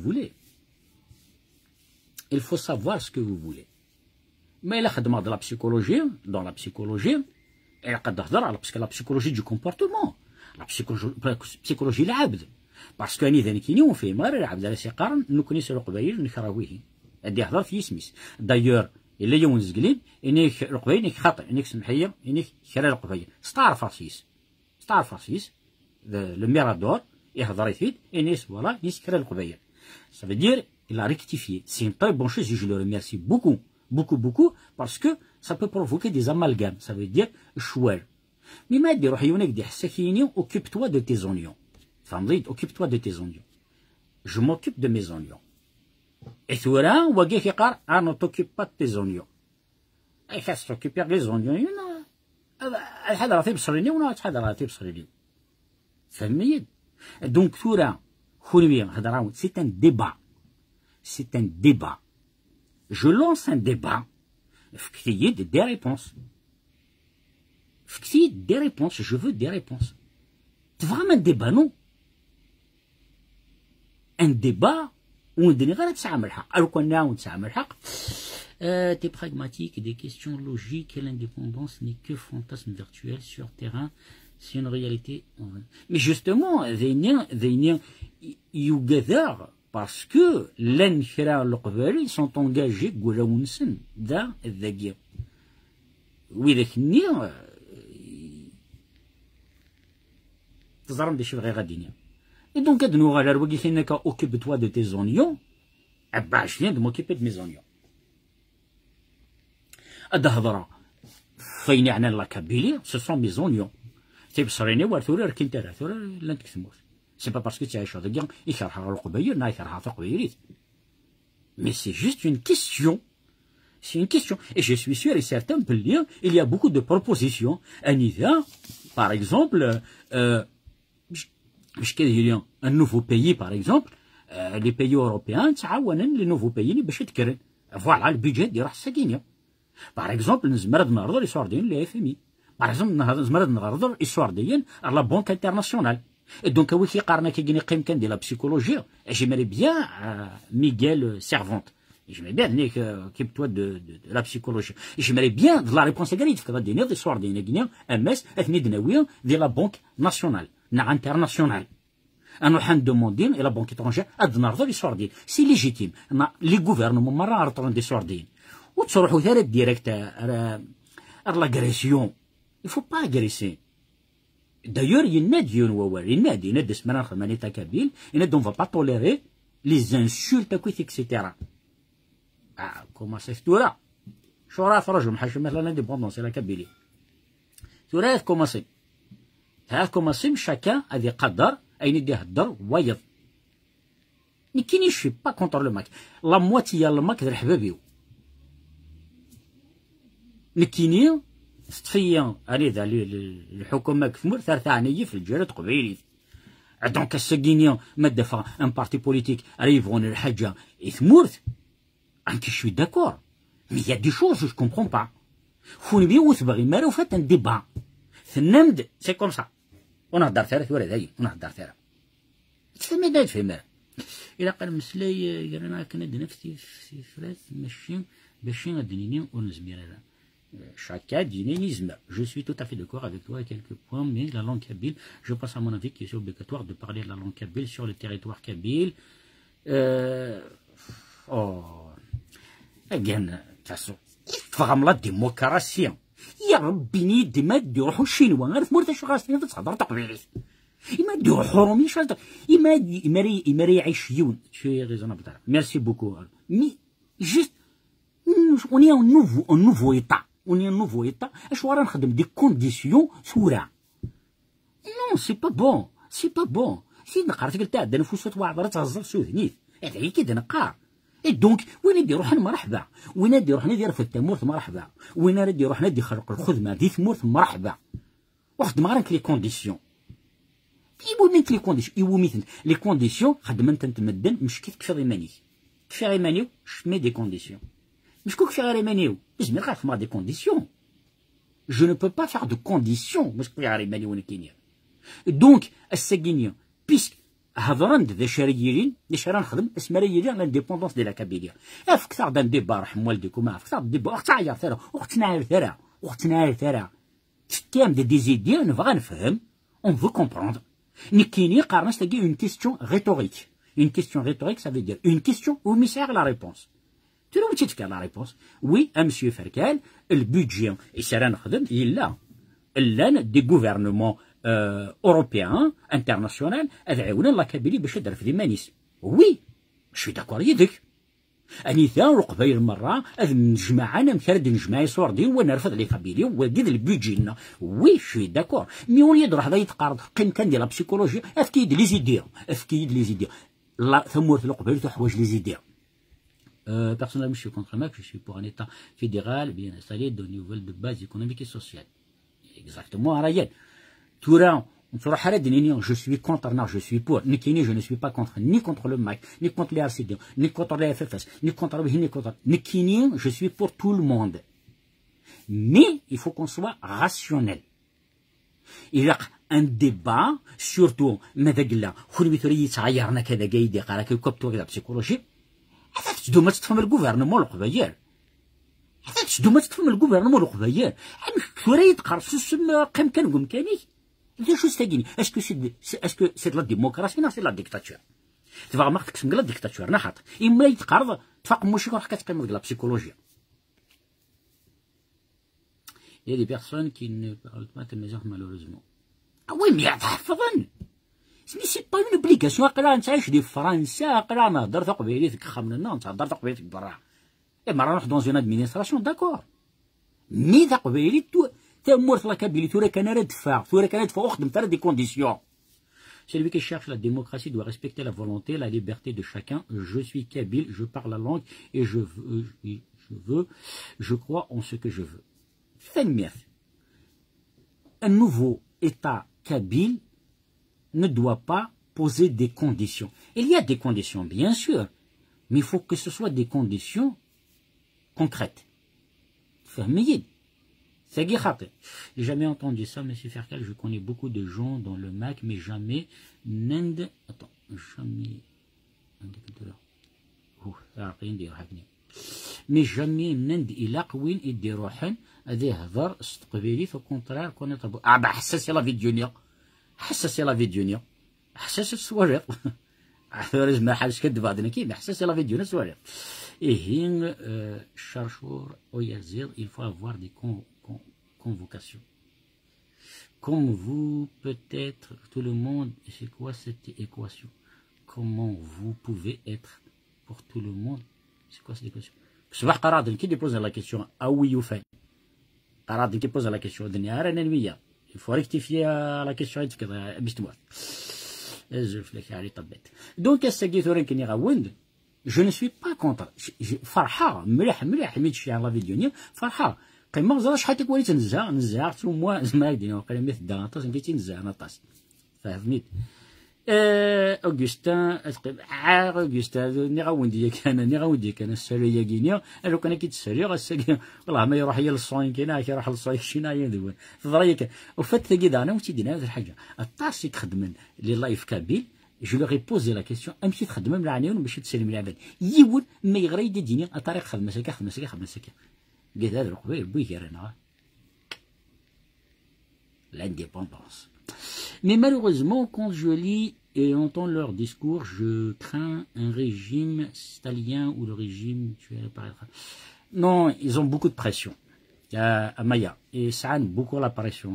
voulez ما الا خدمه د لا بسيكولوجي دون لا بسيكولوجي قد تهضر على باسكو لا بسيكولوجي دو كومبورتمون لا بسيكولوجي العبد باسكو اني ذاني كيني وفيه مار العبد على سيقارن نكوني سير القبايل نكراويه ادي يهضر في سميس دايور الا يوم زقلين اني القبايل انك خاطئ انك سمحيه انك كرا القبايل ستار فارسيس لو ميرادور يهضر يفيد اني فوالا يسكر القبايل ça veut dire il a rectifié c'est une très bonne chose et je le remercie beaucoup parce que ça peut provoquer des amalgames ça veut dire choual Mais ما دير روح يونيك دي حساكيني occupe-toi de tes oignons. فهمتي occupe-toi de tes oignons. Je m'occupe de mes oignons. Et ثورا وقيف يقار ne t'occupe pas de tes oignons. اي خاص t'occuper des oignons هذا راه تيبصريني ولا هذا راه تيبصريني فهمني. دونك ثورة خوني هضره سي ان ديبا، سي ان ديبا. جو لونس ان ديبا فكتيد دي ريبونس، فكتيد دي ريبونس، جو فو دي ريبونس. فغيمون ديبا نو ان ديبا وندني غير تسعى الحق. لو كنا نتسعى الحق t'es pragmatique, des questions logiques, l'indépendance n'est que fantasme virtuel sur terrain, c'est une réalité. Mais justement, يقدر parce que l'enchera القبالي sont engagés قولونسن دا الذاكية وإذا كني تزرم دي شي غير غادينيا. Et donc هاد نوغا راه كي كاينك occupe toi de tes oignons, bah je viens de m'occuper de mes oignons. هاد الهضره فين يعني لا كابيلي سو سون مي زونيون تيبصريني وثوري ركين تاع ثوري لا تكتموت سي با باسكو تعيش هذا كاع يكرهها القبيل نا يكرهها في قبيليت مي سي جوست اون كيستيون سي اون كيستيون اي جو سوي سيور اي سيرتان بلي il y a beaucoup de propositions انذا par exemple باش كاين un nouveau pays par exemple les pays européens تعاونن لي nouveaux pays باش يتكرن فوالا البيجي ديال السكينه. Par exemple, nous avons l'histoire de l'FMI. Par exemple, nous avons l'histoire de la Banque internationale. Et donc, oui, qui est de la psychologie. Et j'aimerais bien Miguel Servante. J'aimerais bien toi de la psychologie. Et j'aimerais bien de la réponse égalité. Il faudra donner l'histoire de MS, de la Banque nationale, internationale. أنا حن دوموندين إلى بنك إترونجير أدنى l'histoire دي. C'est légitime. Les gouvernements مرة عرضوا l'histoire دي. وتصرحوا ثالث ديريكت لاغريسيون يفو با اغريسي دايور ينادي ووال ينادي سمانا خدماني تا كابيل ينادي اون فا با توليري لي زانسولت كويت اكسيتيرا. كوماسي ثورة شو راه فرجوا محاش مثلا لانديبوندونس لا كابيلي ثورة كوماسي ها كوماسي شاكان هذه قدر اين يدي يهدر ويض ني شي با كونتر لو ماك لا مواتي الماك ذا الحبابيو نكيني ستفيا علي الحكومة كثمر ثارثانية في الجيرة قبيلي. دونك الساكينيا ما دافع ان بارتي بوليتيك ريفون الحاجة يثمورت انك شوي داكور مي يا دي شوز جو كومبخون با خوني بيو تبغي مارو فات ان ديبا ثنمد سي كوم سا ونهضر ثارث ولا ذاي ونهضر ثارث تفهمي دا تفهمها إلا قال مسلاي قالنا كنا نفسي في فراس ماشي باش غاديني ونزمير هذا. Chacun dit je suis tout à fait d'accord avec toi à quelques points, mais la langue kabyle, je pense à mon avis qu'il est obligatoire de parler de la langue kabyle sur le territoire kabyle. Again, de toute façon, il la démocratie. يا ربي ديما يروحوا الشينوا غير في موريتانيا غاسين تهضر تقبيلي إما يديروا حرومي شو إما يعيشيون شي ريزونابل. ميرسي بوكو مي جوست on est un nouveau état. On est un nouveau état. اش ورا نخدم دي كونديسيون ثورة. Non, c'est pas bon. C'est pas bon. سي نقرا قلت عندنا فوسات واعبره تهزر سوهنيت. هذا كي نقار. اي دونك وين نديرو حنا مرحبا. وين نديرو حنا ندير في التمور مرحبا. وين نديرو حنا ندير خلق الخدمه دي ثمور مرحبا. واحد ما راك لي كونديسيون. يبو ميت لي كونديسيون. يبو ميت لي كونديسيون خدمه انت تمدن مش كيف غير ماني. كيف غير ماني شمي دي كونديسيون. مش كوك faire Emmanuel. Je me rends des conditions. Je ne peux pas faire de conditions. مش كوك faire Emmanuel ونكينيا. Donc السجينيا puisque هضران ذا شريرين نشران نخدم اسمريين لانديبوندونس ديال كابيليا. اف كثر دان ديبا رحم والديكم اف كثر ديبا اخت عيا ثرا اخت نعير ثرا كام دي زيديا نبغى نفهم on veut comprendre. نكيني قارنا تلاقي une question rhétorique. Une question rhétorique ça veut dire une question où me sert la réponse. Tu vois, tu as la réponse. Oui, à M. Ferkel, le budget, et c'est rien il a. Il des gouvernements européens, internationaux, la Kabylie, oui, je suis d'accord avec vous. أنيثا وقبيل مرة نجمعنا مثلا نجمع صور ديال ونرفض لي قبيلي وكيد البيجي لنا وي شوي داكور مي ولي يدير هذا يتقارض قيم كان ديال لا بسيكولوجي افكيد لي زيدير افكيد لي زيدير لا ثمورت القبيل تحوايج لي زيدير. Personnellement, je suis contre Mac, je suis pour un État fédéral bien installé, de niveau de base économique et sociale. exactement Ryan. Touran, je suis contre, non, je suis pour. Nikini, je ne suis pas contre, ni contre le MAC, ni contre les RCD, ni contre les FFS, ni contre le ni contre. Nikini, je suis pour tout le monde. Mais il faut qu'on soit rationnel. Il y a un débat, surtout, ماذا خلوي تعيرنا كذا قايد يقرا كوبتو كذا بسيكولوجي. هذا تشدو ما تفهم الجوفرنمون القبايل. هذا تشدو ما تفهم الجوفرنمون القبايل. عم شوري تقرص السم قيم كنقوم كاني. Des choses تاجيني. Est-ce que c'est de la démocratie non c'est de la dictature. Tu vas remarquer que c'est de la dictature. نحط. إما يتقرض تفاق مشي راح كتقيم la psychologie. Il y a des personnes qui ne parlent pas de mesures malheureusement. Ah oui, mais تحفظن. C'est pas une obligation. أقرأ نتعيش دي فرنسا أقرأ نهضر تقبيليتك خمنا نهضر تقبيليتك برا. إيه مرة نروح dans une administration d'accord. مي تقبيليت تأمور la Kabylie ثورة كان ردفع ثورة كان ردفع أخدم ترى des conditions. Celui qui cherche la démocratie doit respecter la volonté, la liberté de chacun. Je suis kabyle, je parle la langue et je crois en ce que je veux. Un nouveau État kabyle ne doit pas poser des conditions. Il y a des conditions, bien sûr, mais il faut que ce soit des conditions concrètes. J'ai jamais entendu ça, monsieur Ferkel. Je connais beaucoup de gens dans le MAC, mais jamais n'inde. Attends, jamais. Mais jamais n'inde il a qu'une idée rochane à des havars stupéfiés au contraire qu'on est tabou. Ah bah ça c'est la vie d'union. Ça c'est la vie d'union. Ça c'est soirée. هذا ما حاجة كدب هذا كي بحساس لا فيديو نسوالف. Et هين chercheur au Yazir, il faut avoir des convocations. Comme vous, peut-être, tout le monde, c'est quoi cette équation? Comment vous pouvez être pour tout le monde? C'est quoi cette équation? صباح قرادن qui dépose la question ah oui ou fait. قرادن qui pose la question de نهار أنا il faut rectifier la question هذيك كذا بيستمر. Donc, je ne suis pas contre. Farha, مليح ميتشي على فيديو فرحة قيمة زرا شحال تكوني نزها حتى moi زعما هكذا وقيلا مثل دانطاس نكيتي نزها نطاس فهمتني. أوغسطين أوغسطين نغاوندي كان السرية كينيا ألو كان كيتسري غاسا والله ما يروح هي للصوين كينا كيروح للصوين شينا يدوي فضريك وفات كيدا أنا وتيدينا هذه الحاجة الطاس يخدمن لي لايف كابيل جو لوغي بوزي لا كيسيون امشي تخدم مع عيون باش تسلم العباد يول ما يغرى يديني الطريق خدمه ساكا قال هذا القبيل بوي رانا l'indépendance. Mais malheureusement, quand je lis et entends leur discours, je crains un régime stalien ou le régime tué apparaîtra. Non, ils ont beaucoup de pression. Maya, et ça a beaucoup la pression,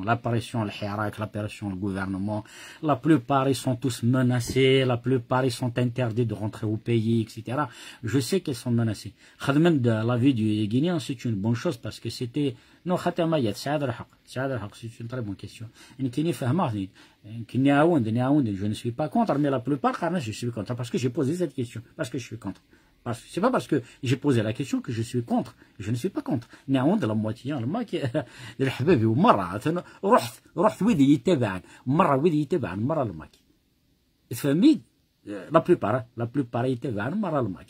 le Hirak, la pression, le gouvernement. La plupart, ils sont tous menacés, la plupart, ils sont interdits de rentrer au pays, etc. Je sais qu'ils sont menacés. Même de la vie du Guinéen, c'est une bonne chose parce que c'était. Non, Maya, c'est une très bonne question. Je ne suis pas contre, mais la plupart, je suis contre parce que j'ai posé cette question, parce que je suis contre. C'est pas parce que j'ai posé la question que je suis contre. Je ne suis pas contre. نعاود la moitié الماك الحبابي ومرة رحت ويدي يتابعن مرة ويدي يتابعن مرة الماك. تفهمي؟ la plupart يتابعن مرة الماك.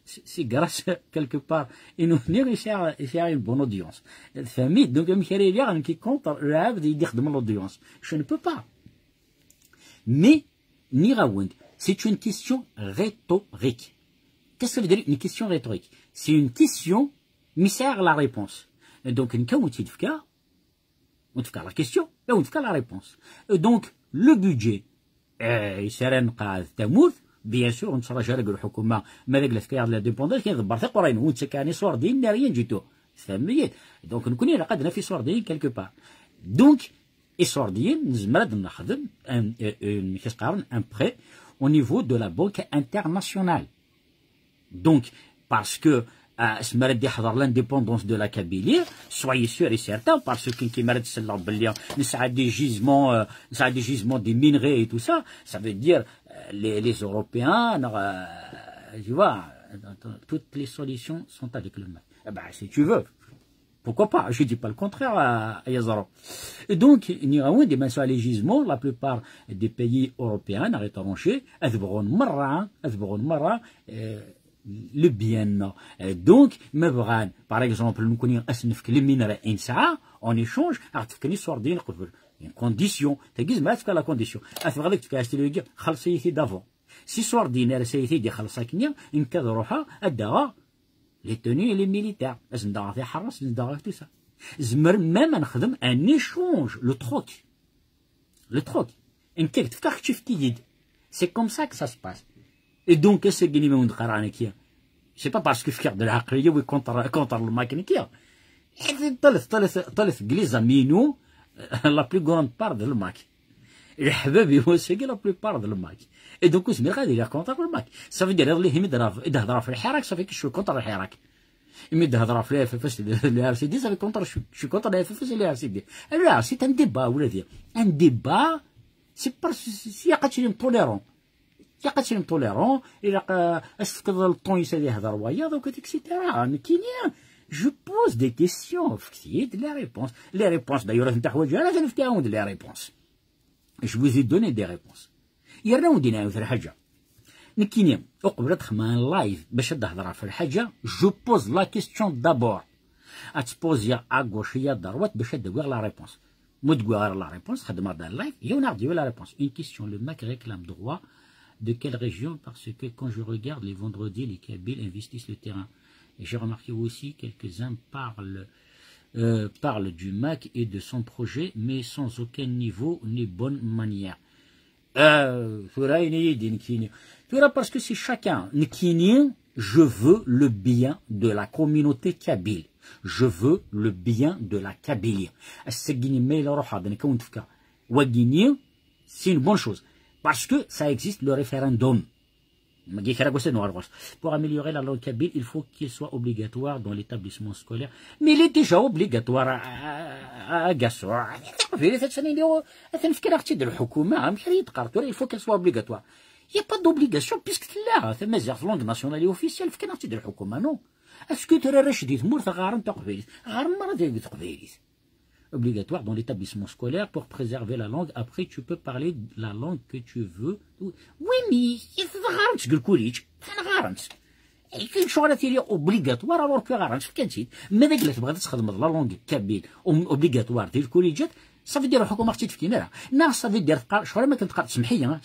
C'est grâce quelque part إنه هنا يشاع une bonne audience. تفهمي؟ donc مشاري لي كي contre العبد يخدم l'audience. Je ne peux pas. Mais نيغاوند c'est une question rhétorique. Qu'est-ce que veut dire une question rhétorique? C'est une question, mais sert la réponse. Et donc, on la question, et on la réponse. Et donc, le budget, bien sûr, on sera jamais le gouvernement, mais avec l'indépendance, il y a des barres coréennes, où c'est qu'un essor d'île n'a rien du tout. Donc, on connaît la cadre d'un essor d'île quelque part. Donc, essor d'île, nous avons un prêt au niveau de la banque internationale. Donc, parce que l'indépendance de la Kabylie, soyez sûrs et certains, parce que qui mérite cela, ça a des gisements, des minerais et tout ça, ça veut dire les Européens, tu vois, toutes les solutions sont avec le mal. Eh ben, si tu veux, Pourquoi pas? Je ne dis pas le contraire à Yazaro. Et donc, il y a des mensuels légissements, la plupart des pays européens, arrêtent à manger, le bien. Donc, par exemple, nous connaissons les minerais en échange, une condition, la condition. D'avant. Si soir dîner, c'est dit خلصاكني إن كذا روحها الدغا les tenues et les militaires. زندغا في حرس زندغا في tout ça. زمر même نخدم un échange, le troc. Le troc. إن كيف تفكر تشوف كيد. C'est comme ça que ça se passe. Et donc qu'est-ce que nous on قرانا كيا. C'est pas parce que فكر de العقلية و contre الماكينة كيا. طلث جليزة مينو la plus grande part de الماك. الحبابي هو ساقي la plupart de الماك. Et donc, c'est bien de contre le Mac. Ça veut dire qu'il y a des حراك, ça fait que je suis contre le حراك. Il y a des FFS, le RCD, ça fait contre, je suis contre le FFS et le RCD. Alors, c'est un débat, vous voulez dire. Un débat, c'est parce qu'il y a quelqu'un tolérant. Il y a quelqu'un tolérant, est-ce que le temps, il s'est dit, donc, etc. Je pose des questions, les réponses. Les réponses, d'ailleurs, les réponses. Je vous ai donné des réponses. يرناو دينا في الحاجة نكيني أقبل تخمان لايف باش تهضر في الحاجة جو بوز لا كيستيون دابور أتبوز يا أغوش يا دروات باش تدوير لا ريبونس مو تدوير لا ريبونس خدمة دا اللايف يو نارديو لا ريبونس une question le mec réclame droit de quelle région parce que quand je regarde les vendredis les Kabyles investissent le terrain et j'ai remarqué aussi quelques-uns parlent du MAC et de son projet mais sans aucun niveau ni bonne manière. Parce que c'est chacun. Je veux le bien de la communauté kabyle. Je veux le bien de la Kabylie. C'est une bonne chose. Parce que ça existe le référendum. Pour améliorer la langue kabyle, il faut qu'il soit obligatoire dans l'établissement scolaire. Mais il est déjà obligatoire à Gassour. Il faut qu'elle soit obligatoire. Il n'y a pas d'obligation puisque là, c'est la langue nationale et officielle. Non. Est-ce que tu es obligatoire dans l'établissement scolaire pour préserver la langue. Après, tu peux parler de la langue que tu veux. Oui, mais il faut obligatoire alors que mais dès que tu la langue kabyle obligatoire في الكوليجات ça veut dire الحكومة خصها تفكينا لا ça veut dire شحال ما كنتقرا سمحية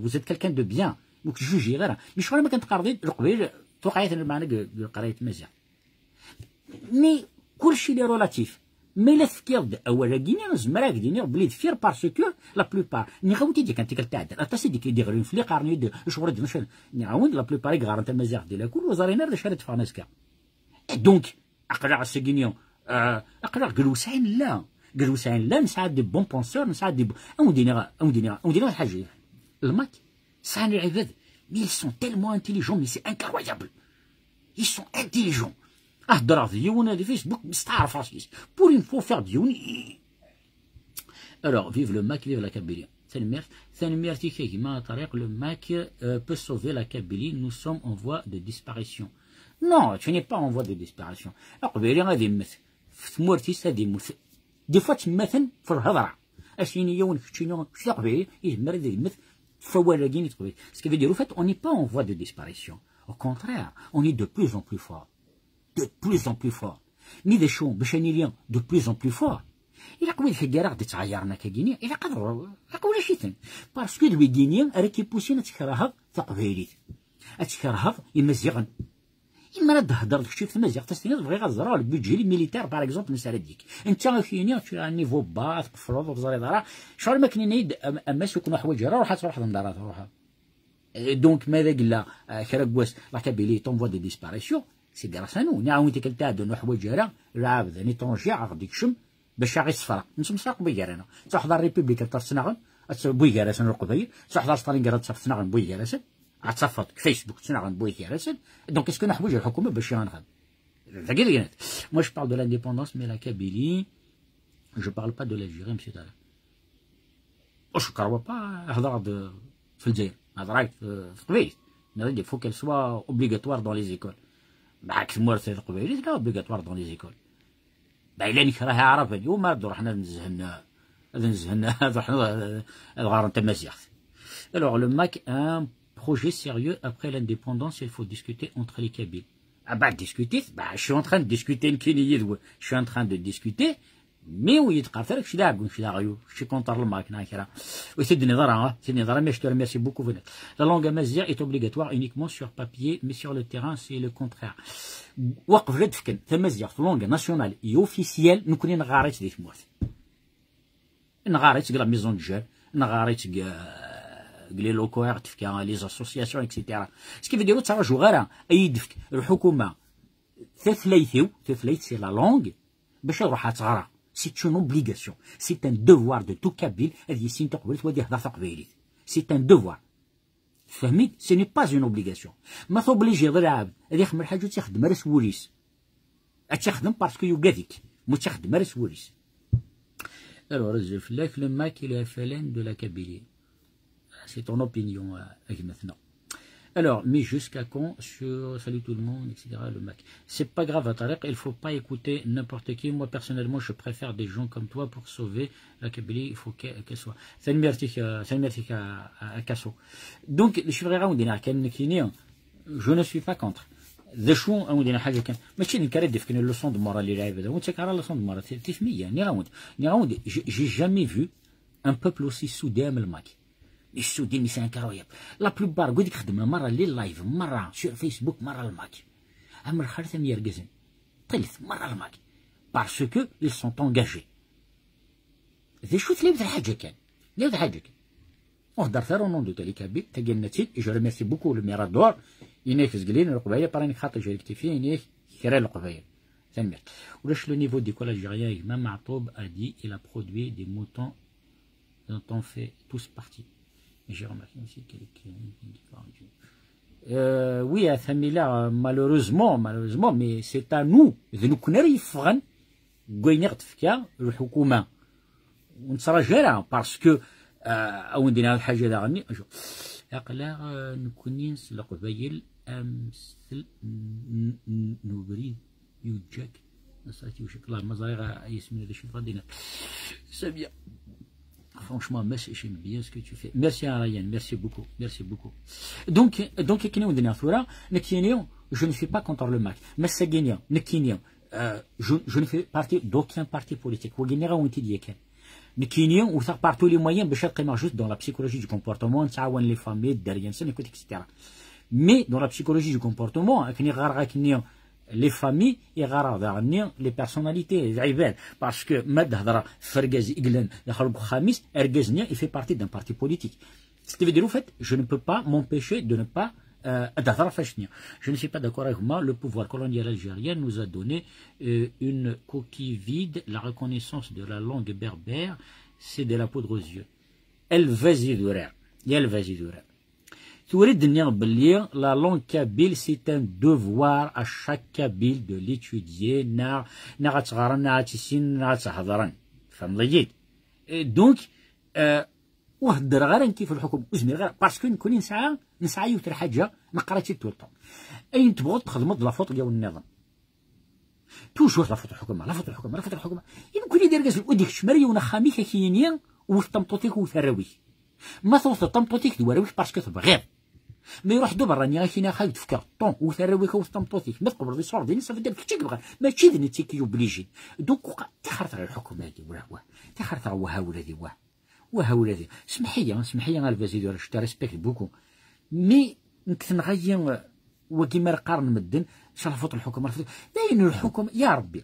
vous êtes quelqu'un de bien donc جوجي غير مي شحال ما كنتقرضي القبيل توقعيت معنا قراية مزيان مي كلشي لي رولاتيف Mais la fière de la Guinée, nous sommes fiers parce que la plupart, nous avons dit que la plupart des grands maisons de la cour, vous avez l'air de faire des farnesca. Et donc, ces Guinéens, là, ça des bons penseurs, ça des on dira le mec, ça mais ils sont tellement intelligents, mais c'est incroyable. Ils sont intelligents. Pour une fois faire Dioun. Alors, vive le Mac, vive la Kabylie. Le Mac peut sauver la Kabylie. Nous sommes en voie de disparition. Non, tu n'es pas en voie de disparition. Des fois, tu me fais ce qui veut dire, au fait, on n'est pas en voie de disparition. Au contraire, on est de plus en plus fort. De plus en plus fort. Ni des chons, béchaniliens, de plus en plus fort. Il a combien de guerres de Tsayarna Kagini, il a combien de chitins. Parce que les Guinéens, avec les poussines, Tcharahav, Taqvérit. Tcharahav, ils mesurent. Il m'a dit, dans le chiffre, mais il y a le budget militaire, par exemple, ne s'arrête dit. Un tiers fini, tu as un niveau bas, fraude, vous allez voir. Je ne sais pas si un monsieur qu'on a joué, ou donc, mais là, la Kabylie est en voie de disparition. C'est grâce à nous. Nous avons été quelqu'un de nos joueurs, là, un étranger, à Ardikchum, Béchar Isfara. Nous sommes ça, Bouygara. Ça a la République de Tarsnaran, à Bouygara, c'est un recouvert. Ça a la Stalingrad, Tarsnaran, Bouygara, à Tsafat, Facebook, Tarsnaran, Bouygara. Donc, est-ce que nous avons joué le Hokuma Béchar Moi, je parle de l'indépendance, mais la Kabylie, je ne parle pas de l'Algérie, monsieur Tala. Je ne crois pas à Hadar de Felzer. Hadar de il faut qu'elle soit obligatoire dans les écoles. C'est obligatoire dans les écoles. إلا نكرهها عرفني وما رحنا نزهن رحنا الغار نتاع مزيغ. Alors le MAC a un projet sérieux après l'indépendance, il faut discuter entre les Kabyles. Ah bah discuter, bah je suis en train de discuter je suis en train de discuter, mais où il يتقاتل كش لاعب كش لاعب je suis contre le MAC ناكرا. وسيد النظارة سيد النظارة mais je te remercie beaucoup. La langue amazigh est obligatoire uniquement sur papier, mais sur le terrain c'est le contraire. وقف جد فكن تمازيغ في langue nationale et officielle نكوني نغاريت ديك موت. نغاريت قلا ميزون جير نغاريت قلي لوكو يعرف لي اسوسياسيون اكسيتيرا سكي فيديرو تراجعوا غير اي دفك الحكومه تثليث سي لا لونغ باش يروح تغرى سي اون اوبليغاسيون سي ان دوفوار دو تو كابيل هذه يسين تقبل ودي هضر تقبيلي سي ان دوفوار فهميت سي ني با اون اوبليغاسيون ما توبليجي غير عبد هذه خمر حاجه تخدم راس وليس تخدم باسكو يوغاديك مو تخدم راس وليس. Alors, le MAC il est FLN de la Kabylie. C'est ton opinion, maintenant. Alors, mais jusqu'à quand sur salut tout le monde, etc. Le MAC. C'est pas grave, Tariq, il faut pas écouter n'importe qui. Moi, personnellement, je préfère des gens comme toi pour sauver la Kabylie. Il faut qu'elle soit. Ça me mérite à Kasso. Donc, je ne suis pas contre. ذا شو عاودنا حاجه كان ماشي نكرد في كان لوسون دو مورا اللي لعب وانت كرا لوسون دو مورا تفميه ني جي جامي فيو ان بوبل اوسي سودان من الماك السودان ني سان انكرويابل لا بلوبار قلت لك خدمه مره لي لايف مره سور فيسبوك مره الماك عمر خالد يرقزن طلث مره الماك باسكو ils sont engagés ذا شو تلعب حاجه كان لا حاجه كان وهدر ثار نون دو تالي كابيل تاقلناتي جو ريميرسي بوكو لو ميرادور يناك زقلين القبايل براني خاطر جاريكتي فيه يناك كرا القبايل ثاني ولاش لو نيفو ديكول الجيريان ما معطوب ادي الى برودوي دي موتون dont on fait tous partie. J'ai remarqué aussi quelqu'un oui à Thamila malheureusement mais c'est à nous de nous connaître فغن قوينيغ تفكا الحكومه ونتراجعها باسكو او ندير الحاجه دا غني اقلا نكونين القبايل امثل نبريد يوجاك نصاتي وشك الله مزايغ يسمي هذا الشيء غادينا ساميه franchement merci j'aime bien ce que tu fais merci à Ryan merci beaucoup donc كينيو ندير ثورة نكينيو je ne suis pas contre le MAC mais c'est gagnant نكينيو je ne fais partie d'aucun parti politique وغينيرا وانت ديك نكينيو وثق بارتو لي موين باش تقيم جوست دون لا بسيكولوجي دو كومبورتمون نتعاون لي فامي الدريان سن كنت اكسترا مي دون لا بسيكولوجي دو كومبورتمون كني غار كني لي فامي يغار غارني لي بيرسوناليتي العباد باسكو ما تهضر فرقاز اقلان يخرج خامس ارجازني يفي بارتي دان بارتي بوليتيك سيتي فيدير او فيت جو ne peux pas m'empêcher de ne pas je ne suis pas d'accord avec moi. Le pouvoir colonial algérien nous a donné une coquille vide. La reconnaissance de la langue berbère, c'est de la poudre aux yeux. Elle va-y durer. La langue kabyle, c'est un devoir à chaque kabyle de l'étudier. Donc, وهدر غير كيف الحكم وزمير غير باسكو نكون نسعى يوتر حاجه ما قراتش التوطن اين تبغوا تخدموا لا فوط ديال النظام توجور لا فوط الحكومه يمكن يدير كاس وديك الشمريه ونخامي كينيا وطمطوتيك وثراوي ما توصل طمطوتيك دوارويك باسكو تبغي ما يروح دو برا ني كاين خايد تفكر طون وثراويك وطمطوتيك ما تقبل دي صور ديال صافي دير كيتي كبغى ماشي دني تيكي اوبليجي دونك تخرط على الحكومه هذه واه تخرط على هاولادي وهاولادي سمحي على الفازيدور جو تريسبكت بوكو مي نغير وكيما قارن مدن شرفت الحكومه داين الحكومه يا ربي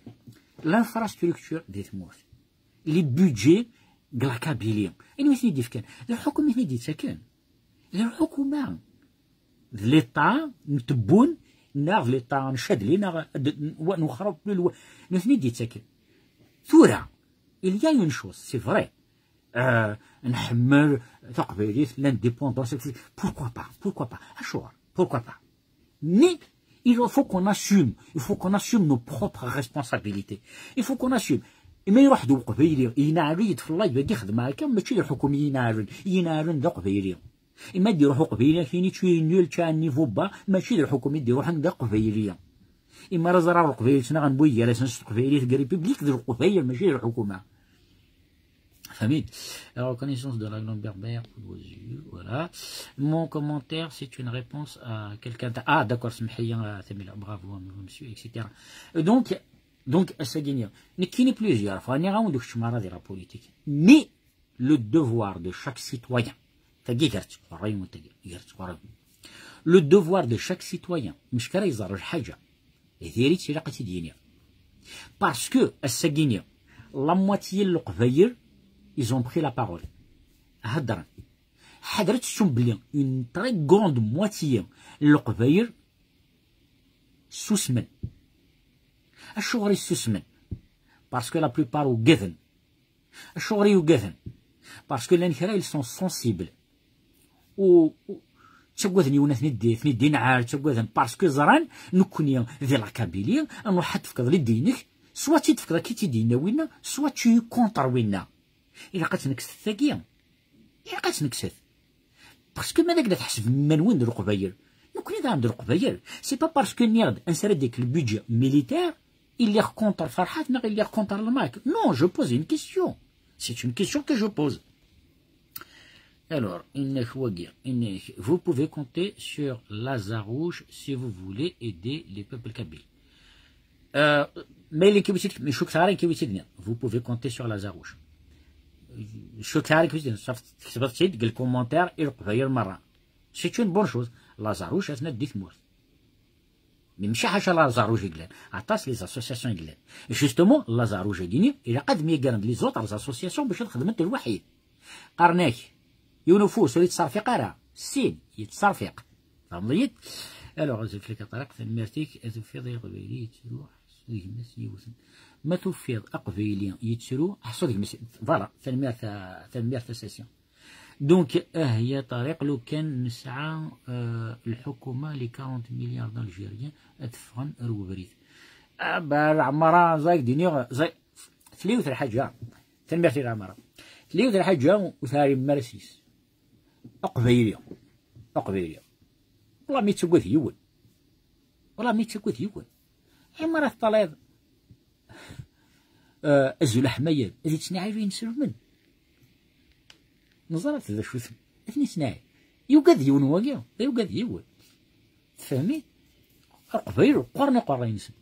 لانفراستركتور دي تموت لي بودجي كلا كابيليا اني مثني ديف كان الحكومه مثني دي ساكن الحكومه ليطا نتبون ناغ ليطا نشد لينا ونخرب مثني دي ساكن ثوره il y a une chose c'est vrai نحمل تقبيليت لانديبوندونس pourquoi pas pourquoi pas mais il faut qu'on assume nos propres responsabilités il faut qu'on assume ما يروح دو قبيلي ينعريد في الله يبقى يخدم هكا ماشي الحكومه ينعرن ذا قبيلي اما يروحوا قبيلي فيني تشوي نيول تاع نيفو با ماشي الحكومه يروح عند قبيليه إما راه زرا القبايل تنا غنبوي على سنس القبايلية تاع ريبوبليك ديال القبايل ماشي الحكومة. فهمت؟ La reconnaissance de la langue berbère pour vos yeux, voilà. Mon commentaire, c'est une réponse à quelqu'un. Ah, d'accord, bravo, monsieur, etc. Donc, c'est génial. Mais qui n'est plusieurs fois, on ira de la politique. Mais le devoir de chaque citoyen, le devoir de chaque citoyen, parce que, la moitié de l'Qbayr, ils ont pris la parole. Une très grande moitié l'Qbayr sous-semaine. الشغري السوسمن parce que la plupart au قذن الشغري وقذن parce que l'enkhira ils sont sensibles و تشقوذني وناثني ثني نعار تشقوذن parce que زران نكوني ذي الكابيلية أنو حد تفكر لدينك سوا تفكر كي تدينا وينا سوا تشي كونتر وينا إلا قات نكسث ثاقية إلا قات نكسث parce que ماذا قد تحسب من وين در القبايل نكوني ذا عند القبايل c'est pas parce que نيرد انسرد ديك البيدجي militaire il est contre Farhat, non, il est contre le Mac. Non, je pose une question. C'est une question que je pose. Alors, vous pouvez compter sur Lazarouche si vous voulez aider les peuples kabyles. Mais vous pouvez compter sur Lazarouche. C'est une bonne chose. Lazarouche, c'est notre dithmour. Mais ماشي حاجه لازاروج يقلان عطاس لي زاسوسياسيون يقلان جوستومون لازاروج يقيني الى قد مي قرند لي زوطر زاسوسياسيون باش خدمت الوحيد قرناك يونفوس وليت تصرفيق راه السين يتصرفيق فهمت الوغ زلت لك طريق تنميرتيك تفيض قبيلي تروح ديك الناس يوثن ما تفيض اقبيلي يتسرو حصل ديك الناس فوالا تنميرت سيسيون دونك هي طريق لو كان نسعى الحكومه ل 40 مليار دالجيريان ادفغن روبريت عمرها زايك ديني زايك ثليوث الحاجه تنميرتي العمره ثليوث الحاجه وثاري مرسيس اقبيليه والله مي تسقوث يول عمره الطليب ازول حمايل هذه تسنعي فين نسلمن نظرت هذا شو اثني سناي يوقد يون واقع يوقد يول فهمي قبيل قرن نسن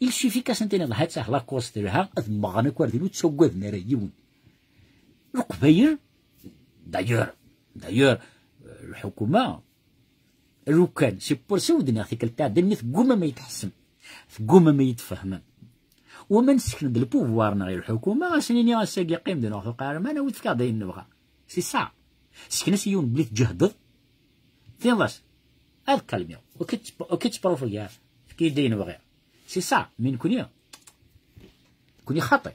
il suffit كاسنتين الله تاع لا كوست لها مغنى كواردينو تسوقد نرا يون القبيل دايور الحكومه لو كان سي بور سودنا ثيك تاع دني ثقومه ما يتحسن ثقومه ما يتفهم ومن سكن البوفوار نغير الحكومه سنيني غاساقي قيم دنا في القارمه انا ويتفكا داين نبغى سي سا سكن سيون بلي تجهض فين راس الكلمه وكتبروفيا كي داين نبغي سي سا من كوني خطي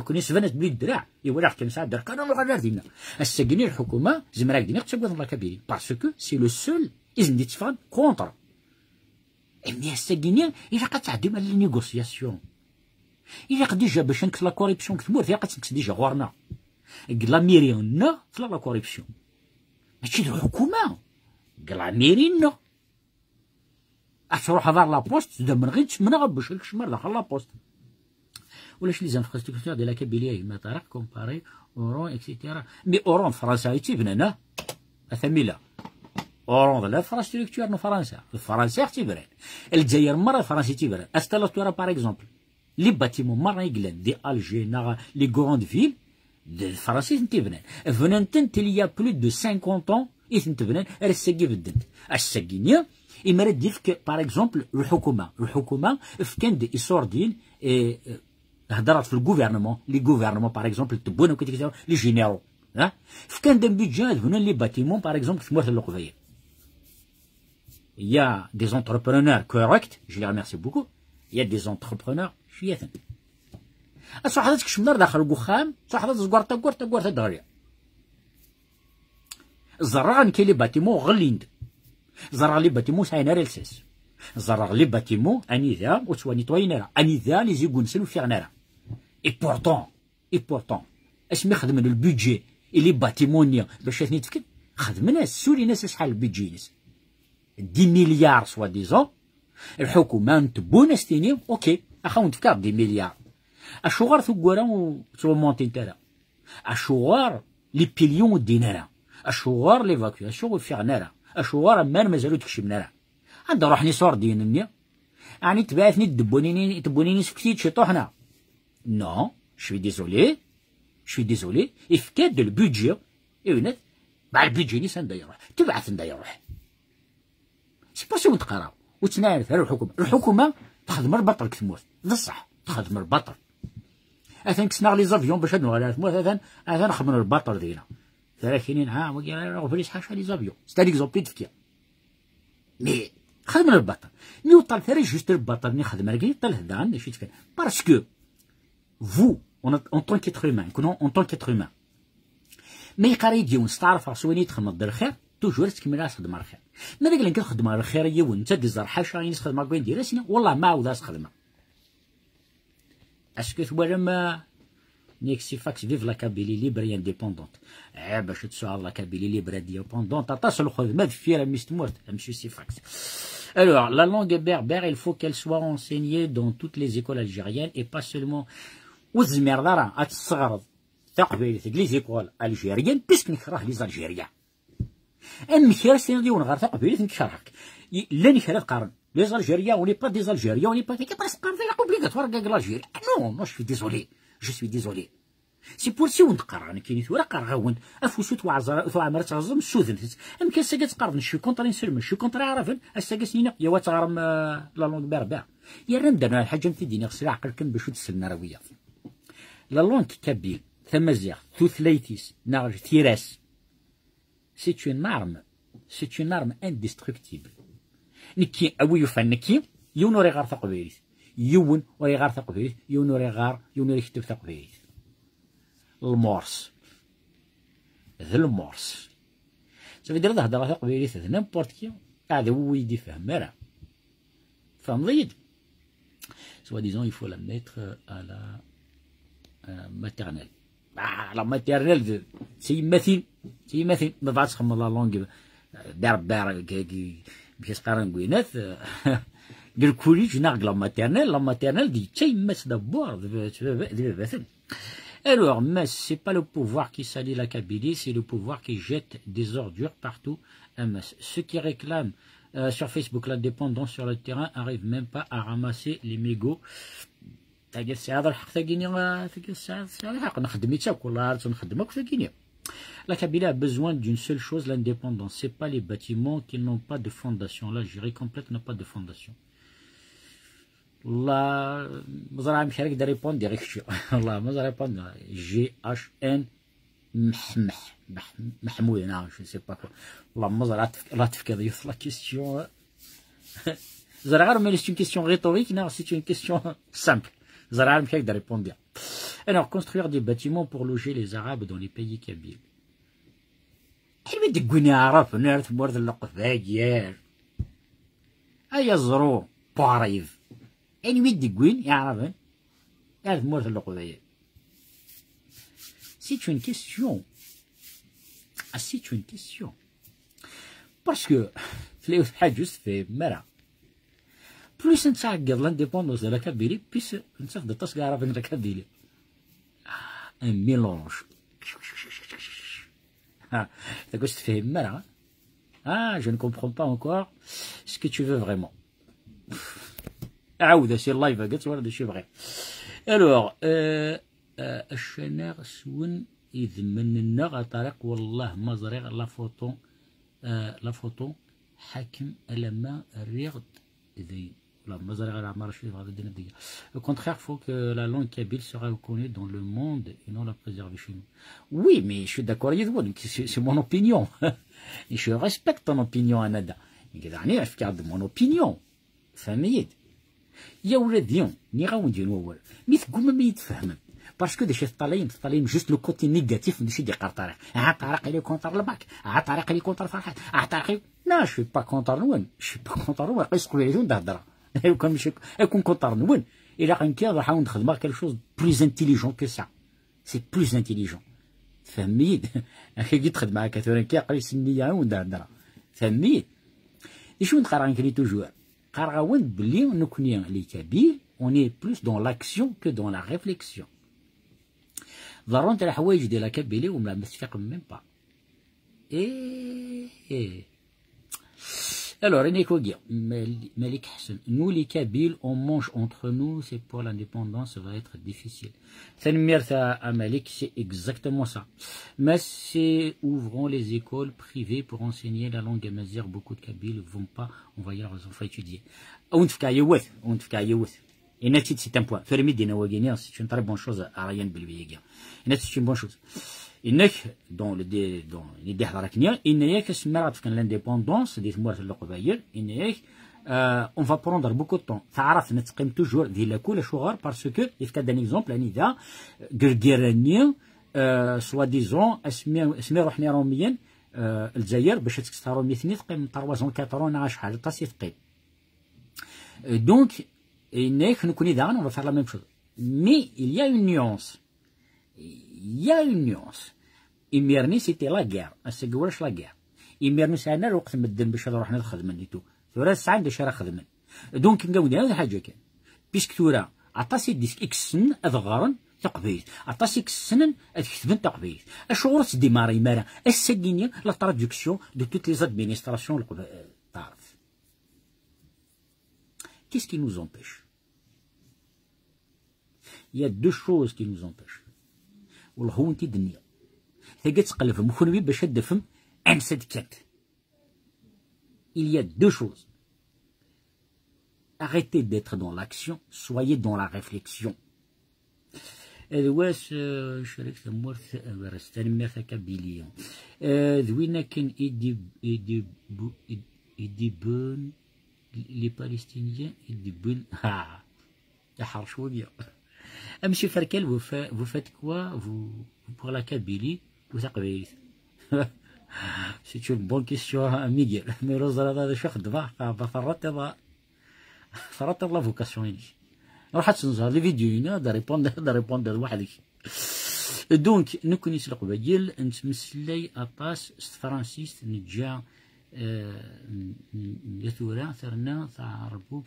كوني سفنت بلي الدراع يولي حكم ساعه درك انا غير دينا السجني الحكومه زمراك دينا تسقط الله كبير باسكو سي لو سول اذن دي تفان كونتر مي السجني الا قد مع لي نيغوسياسيون إلا قد ديجا باش نكس لا كوريبسيون كتمور فيها قد تنكس ديجا غورنا قلا ميرينا فلا لا كوريبسيون ماشي دو الحكومة قلا ميرينا تروح هذا لابوست تبدا من غير تسمنا باش الكشمر داخل لابوست ولاش لي زانفراستركتور ديال كابيليه ما طريق كومباري اورون اكسيتيرا مي اورون فرنسا يتبنانا اثميلا اورون لا انفراستركتور نو فرنسا فرنسا تيبران الجزائر مره فرنسا تيبران استالاتورا باغ اكزومبل لي باتيمون مرة يقلان دي الجي لي غروند فيل دي فرنسي تنتبنان فنانتن تليا بلو دو 50 ans يتنتبنان رساقي بدنت الساقينيا إما راه ديك باغ اكزومبل الحكومة فكان دي إصور ديال هضرات في الغوفرنمون لي غوفرنمون باغ اكزومبل تبون وكيتكتبوا لي جينيرو فكان دم بيدجان هنا لي باتيمون باغ اكزومبل في موات القبيل يا دي زونتربرونور كوريكت جو لي ريميرسي بوكو يا دي زونتربرونور شوية أصبح حضرتك شمنار داخل الوخام صح حضرتك زقورتا دغريا الزراغ كاين لي باتيمون غليند زراغ لي باتيمون ساينا ريلسيس زراغ لي باتيمون اني ذا وتواني توينرا اني ذا لي زيكون سلو فيغنارا اي بورتون اسمي خدم البيدجي لي باتيمون باش ثني تفكر خدم ناس سوري ناس شحال البيدجي ناس 10 مليار سوا ديزون الحكومة نتبونا ستيني اوكي اخاون تفكر دي مليار اشوغار ثقورا وترومونتي نتالا اشوغار لي بليون دينارا اشوغار ليفاكياسيون وفيغنارا اشوغار ما مازالو تكشمنارا عند روحني صور دينني يعني تبعثني تبونيني سكتيت شي طوحنا نو شوي ديزولي افكاد البودجي ايونات مع البودجي ني سندا يروح تبعث ندا يروح سي باسيون تقرا وتنعرف على الحكومه تخدم البطل كتموت بصح تخدم البطل اثن كسنا لي زافيون باش هادو على تموت اثن نخدموا البطل ديالنا 30 عام وكاين بليس حاشا لي زافيون ستا ليكزومبل تفكير مي خدمنا البطل مي وطال ثاني جوست البطل ني خدم راه طال هدا عندنا شي تفكير باسكو فو اون طون كيتر هيومان كونو اون طون كيتر هيومان ما يقرا يديون ستعرف راسو وين تخدم الدار الخير توجور تكمل تخدم الخير ما داك اللي كنخدم الخير هي وانت ديزار حاشا غير نخدم كوين دير سينا والله ما عاود تخدمها اسكو ثوالم ما نيكسيفاكس فيف لا كابيلي ليبر اي انديبوندونت باش تسوى لا كابيلي ليبر انديبوندونت تصل خدمه فيها مستمرت ماشي سيفاكس. Alors, la langue berbère, il faut qu'elle soit enseignée dans toutes les écoles algériennes et pas seulement وزمير دارا غتصغرض تقبل لي زيكول الجيريان باسكو نكره لي زالجيريان المكير سين ديون غير تقبل نكرهك لا نكره القرن لي زالجيريان وني با دي زالجيريان وني با كي باس قرن فيها اوبليغاتوار كاع الجيري نو شوي ديزولي جو سوي ديزولي سي بور سي ونقرا انا كاين ثورا قرا ون افوسوت وعمر تعظم سوذن ام كان ساكت قرن شي كونطري نسلم شي كونطري عرفن الساكا سنينا يا واتغرم لا لونغ بربع يا رندنا الحاجه في ديني خسر عقلكم باش تسلنا راويه لا لونغ كابيل ثمازيغ ثوثليتيس نارج تيراس سي اون ارم اندستركتيبل نكي اوي يفنكي يون وري غار ثقبيريس يون وري غار ثقبيريس يون وري يكتب ثقبيريس المورس ذا المورس صافي دير هضره ثقبيريس نيمبورت كي هذا هو يدي فهم راه فهم ضيد سوا ديزون يفو لا ميتر على maternelle. La maternelle, c'est immathine. C'est immathine. ما بعد تخمم لا لونغ بربر باش قارن كوينات دير كوليج ناقل لا maternelle دي تي ماس دابور دي بثل. Alors, mais c'est pas le pouvoir qui salit la Kabylie, c'est le pouvoir qui jette des ordures partout. Ceux qui réclament sur Facebook l'indépendance sur le terrain n'arrivent même pas à ramasser les mégots. La Kabylie a besoin d'une seule chose, l'indépendance. Ce n'est pas les bâtiments qui n'ont pas de fondation. L'Algérie complète n'a pas de fondation. Allah, مزرعة مش هرقدر ريبوند ديريكت والله مزرعة ريبوند GHN محمود انا جو سي با والله مزرعة لا تفكر يوصل لا كيستيون زرع غير مي سي اون كيستيون ريتوريك نو سي اون كيستيون سامبل زرع مش هرقدر ريبوند. Alors construire des bâtiments pour loger les Arabes dans les pays kabyles. حلمي دقوني عرف نعرف مورد اللقفاجير ايا الزرو باريف يعني ويد قوين يعرفن يعرف مورث اللقبية. C'est une question. C'est une question. Parce que تلاقيو حاجة في مرة بلوس نتعقد لانديبوندونس ديال الكابيلي بلوس نتاخد تصقع عرفن الكابيلي ان ميلونج تقول تفهم مرة je ne comprends pas encore ce que tu veux vraiment. عاودة سي اللايف قلت ورد شي بغي. الوغ الشناغ سون يذمن لنا غا طريق والله ما زريغ لا فوتو حاكم لما ريغد ذي لا ما زريغ لا عمر شي غادي دينا ديا. Au contraire, faut que la langue kabyle sera reconnue dans le monde et non la préserver chez nous. Oui, mais je suis d'accord avec vous, c'est mon opinion. Et je respecte ton opinion Anada. Mais كذا je garde mon opinion. فهميت؟ يا ولاديهم ني غاوندين اول مي تقوم ما يتفهمن باسكو داك الطالين جوست لو كوتي نيجاتيف داكشي ديال طارق طارق اللي كونتر الباك طارق اللي كونتر فرحات طارق لا شي با كونتر نون شي با كونتر نون قيس كليزون دهضره كون ماشي يكون كونتر نون الا كنكي نحاول نخدم كل شوز بلوز انتيليجون كو سا سي بلوز انتيليجون فهميت كي تخدم معاك كثيرا كي قريس النيه ودهضره فهميت شنو نقرا نكري توجور قارغاوند بلي نكوني لي كابيل on est plus dans l'action que dans la réflexion. ضرورة تاع الحوايج ديال الكابيلي وما متفق ميم با. Alors, Malik Hassan, nous les Kabyles, on mange entre nous, c'est pour l'indépendance, ça va être difficile. Malik, c'est exactement ça. Mais c'est ouvrons les écoles privées pour enseigner la langue amazigh. Beaucoup de Kabyles ne vont pas envoyer leurs enfants étudier. Et c'est un point. C'est une très bonne chose à rien de lui. C'est une bonne chose. Dans l'idée haraknia, l'indépendance des mois on va prendre beaucoup de temps. تعرف نتقيم toujours ديال كل شغل parce que il y a un exemple أنيدا قرقيرانيا soi-disant اسمي روحني روميا الجزائر باش تكسر رومي ثني تقيم 380 شحال طاسي تقيم. Donc إنك نكون إذا on va faire la même chose. Mais il y a une nuance. Il y a une nuance. إميرني c'était la guerre. أسجورش la guerre. إميرني سأنا الوقت مدن باش نروح نخدم نيتو. ثورا ساعة باش راه خدمن. دونك نقول هذا حاجة كان. بيسك ثورا عطاسي ديسك إكسن أذغارن تقبيل. عطاسي إكسن أكتبن تقبيل. الشغل تديماري مارا. السجينية la traduction de toutes les administrations تعرف. Qu'est-ce qui nous empêche? Il y a deux choses qui nous empêchent. والله هو انت الدنيا هي تقلب مخنوي باش تدفهم امسد كات. Il y a deux choses. Arrêtez d'être dans l'action, soyez dans la réflexion. واش شركة مورث رستنمرث كابيليون ذوينا كان يديبون les Palestiniens يديبون يا حرشوية. Monsieur Farkel, vous faites quoi vous pour la Kabylie? Vous savez, c'est une bonne question, Miguel. Mais Rosalada de Cheikh Dva, فرط la vocation ici. راح تنظر لي فيديو هنا دا ريبوند لوحدك. دونك نكوني سلق بديل نتمسلي اطاس فرانسيس نجا يثورا ثرنا تعربوك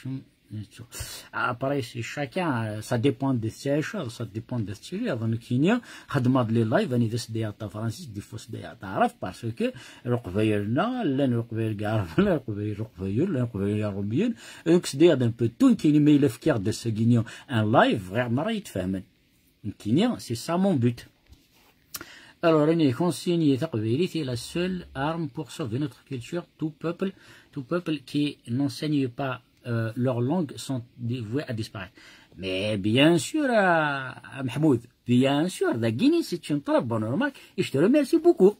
شم. Après, chacun, ça dépend de ses choses, ça dépend de ce qu'il y a. Donc, il y a des lives, il y a des idées françaises, des fausses idées arabes, parce que le gouvernement, le gouvernement, donc c'est un peu tout qui met le fier de ce guignol en live, vraiment, il te fait. Donc, c'est ça mon but. Alors, on est consigné, c'est la seule arme pour sauver notre culture. Tout peuple qui n'enseigne pas leurs langues sont dévouées à disparaître. Mais bien sûr, Mahmoud, bien sûr, la Guinée, c'est une très bonne remarque et je te remercie beaucoup.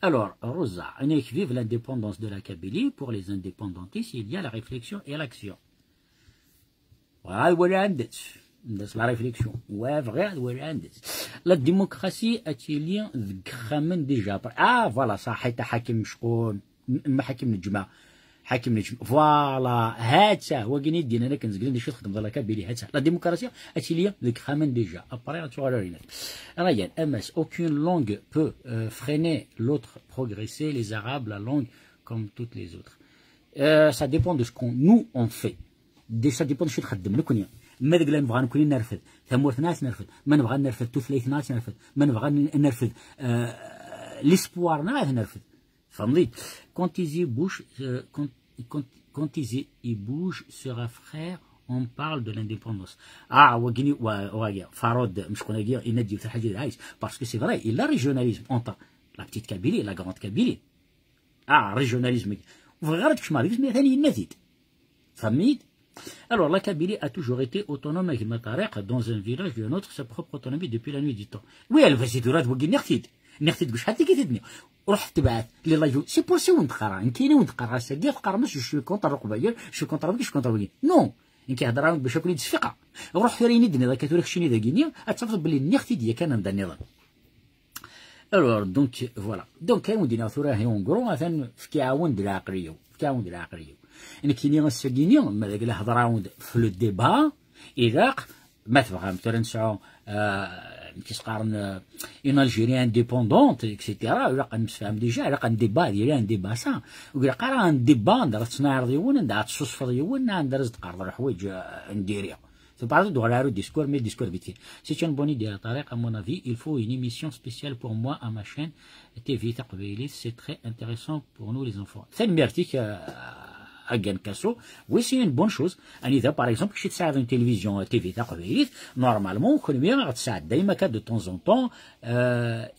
Alors, Rosa, on vive l'indépendance de la Kabylie. Pour les indépendantistes, il y a la réflexion et l'action. Voilà, c'est la réflexion. Ouais, vrai, voilà. La démocratie a-t-il déjà. Ah, voilà, ça a été Hakim Shkoun, Hakim Nijma. حاكم نجم فوالا هاتسا هو كاين يدينا انا كنزقل شي تخدم لا كابيلي هاتسا لا ديموكراسي اتيليا ذيك خامن ديجا ابري غتورينا ريان اماس aucune langue peut freiner l'autre progresser les arabes la langue comme toutes les autres ça dépend de ce qu'on nous on fait ça dépend de شي تخدم لكن ما داك لا نبغى نكون نرفد ثمورت ناس نرفد ما نبغى نرفد توثليث ناس نرفد ما نبغى نرفد ليسبوار ناس نرفد فهمتي كونتيزي بوش كونتيزي بوش سيغا فرير on parle de l'indépendance. Ah, Wagini, Farod, Mshkonagir, il n'a dit parce que c'est vrai, il y a le régionalisme entre la petite Kabylie et la grande Kabylie. Ah, régionalisme. Vous regardez que je m'arrive, mais il n'a dit. Famille. Alors, la Kabylie a toujours été autonome avec Matarek dans un village d'un autre, sa propre autonomie depuis la nuit du temps. Oui, elle va s'y durer, vous guignez, نختي شحال كيتدني روح تبعث لي لايف سي بوسي ونتقرا كاينه ونتقرا ساكي تقرا ماشي شو كونتر القبايل شو كونتر بكي شو كونتر بكي نو ان كيهضر باش يكون يتصفقه روح فريني دني ذاك كتوريك شنو ذا كينيا تصفط بلي نختي ديال كان ندا النظام الوغ دونك فوالا دونك كاين ودينا ثورا هي اونغرو مثلا في كيعاون ديال العقليه ان كاينين الساكينيا ما داك الهضره في لو ديبا اذا ما تبغى مثلا نسعو كيتقارن une Algérie indépendante etc. ولا كنتفاهم ديجا على كان ديبا ديالي ان ديبا سا وقال قرا ان ديبا ندير تصنع ديون ندير تصوص ديون ندير تقرر الحوايج نديريها. C'est pas de la discours, mais discours vite. C'est une bonne idée, Tarek. À mon avis, il faut une émission spéciale pour moi à ma chaîne TV Taqbeili. C'est très intéressant pour nous les enfants. C'est une mertique à Genkasso. Oui, c'est une bonne chose. Anida, par exemple, je suis une télévision TV Taqbeili. Normalement, on connaît bien, ça de temps en temps.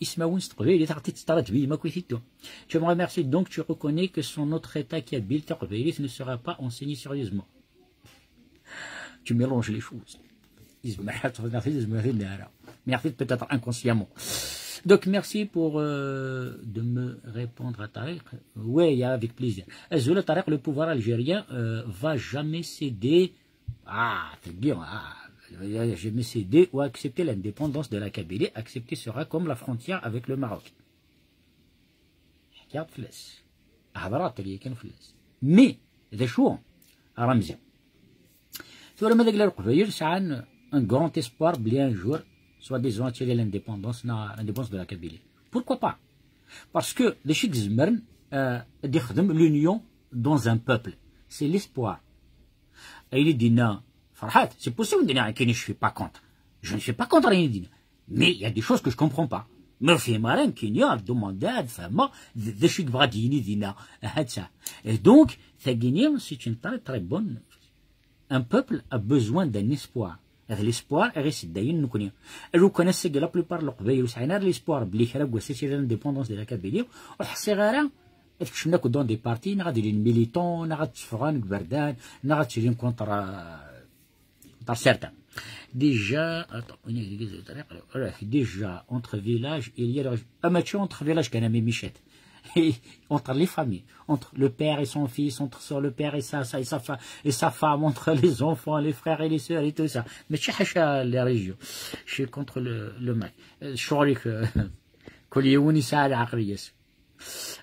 Ismaoun Taqbeili, je me remercie. Donc, tu reconnais que son autre état qui habite Taqbeili ne sera pas enseigné sérieusement. Tu mélanges les choses. Merci peut-être inconsciemment. Donc merci pour de me répondre à Tarek. Oui, avec plaisir. Azul Tarek, le pouvoir algérien va jamais céder. C'est bien. Jamais céder ou accepter l'indépendance de la Kabylie. Accepter sera comme la frontière avec le Maroc. Mais, des choses, à Ramzi. Un grand espoir, bien un jour, soit disant attirer l'indépendance de la Kabylie. Pourquoi pas? Parce que les Cheikh Zmern l'union dans un peuple. C'est l'espoir. Et il dit non, Farhat, c'est possible de dire que je ne suis pas contre. Je ne suis pas contre rien. Mais il y a des choses que je ne comprends pas. Mais c'est marrant qu'il y a demandé à femme de Cheikh Bradini dina. Et donc, c'est une très bonne. Un peuple a besoin d'un espoir. L'espoir est d'ailleurs nous elle connaît que la plupart de l'Qbaïl a l'espoir de l'indépendance de la Kabylie. Je suis dans des partis, des militants, contre certains. Déjà, entre villages, il y a un match entre villages qui a mis Michette. Et entre les familles, entre le père et son fils, entre le père et sa femme, entre les enfants, les frères et les sœurs et tout ça. Mais je suis les régions. Je suis contre le Mac.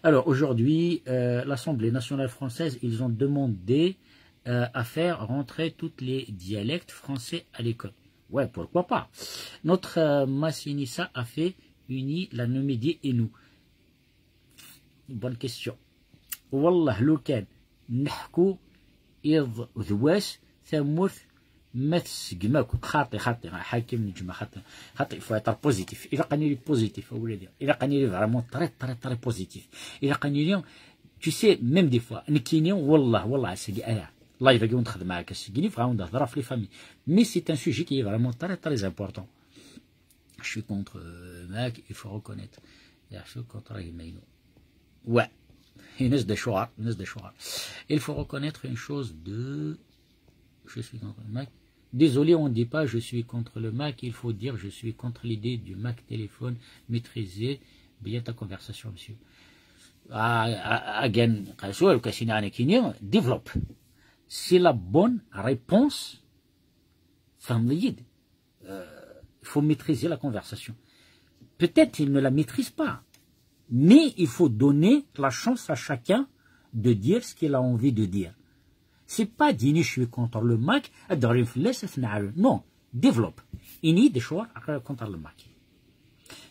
Alors aujourd'hui, l'Assemblée nationale française, ils ont demandé à faire rentrer tous les dialectes français à l'école. Ouais, pourquoi pas. Notre Massinissa a fait unir la Numidie et nous. Bonne question. والله لو كان نحكو إض ذواس ثموث ما تسقماك خاطي حاكم نجمع خاطي faut être positif. إذا قاني positif أولادي إذا قاني vraiment très positif. إذا قاني tu sais même des fois نكيني والله سقي الله يبقى ونخدم معاك السقيني فغاون نهضر في les familles. Mais c'est un sujet qui est vraiment très important. Je suis contre Mac, il faut reconnaître. Je suis contre Himayno. Ouais, il faut reconnaître une chose de... Je suis contre le Mac. Désolé, on ne dit pas je suis contre le Mac, il faut dire je suis contre l'idée du Mac téléphone. Maîtriser bien ta conversation, monsieur. Développe. C'est la bonne réponse. Il faut maîtriser la conversation. Peut-être il ne la maîtrise pas. Mais il faut donner la chance à chacun de dire ce qu'il a envie de dire. C'est pas dire je suis contre le Mac, non, développe. Il y a des choix contre le Mac.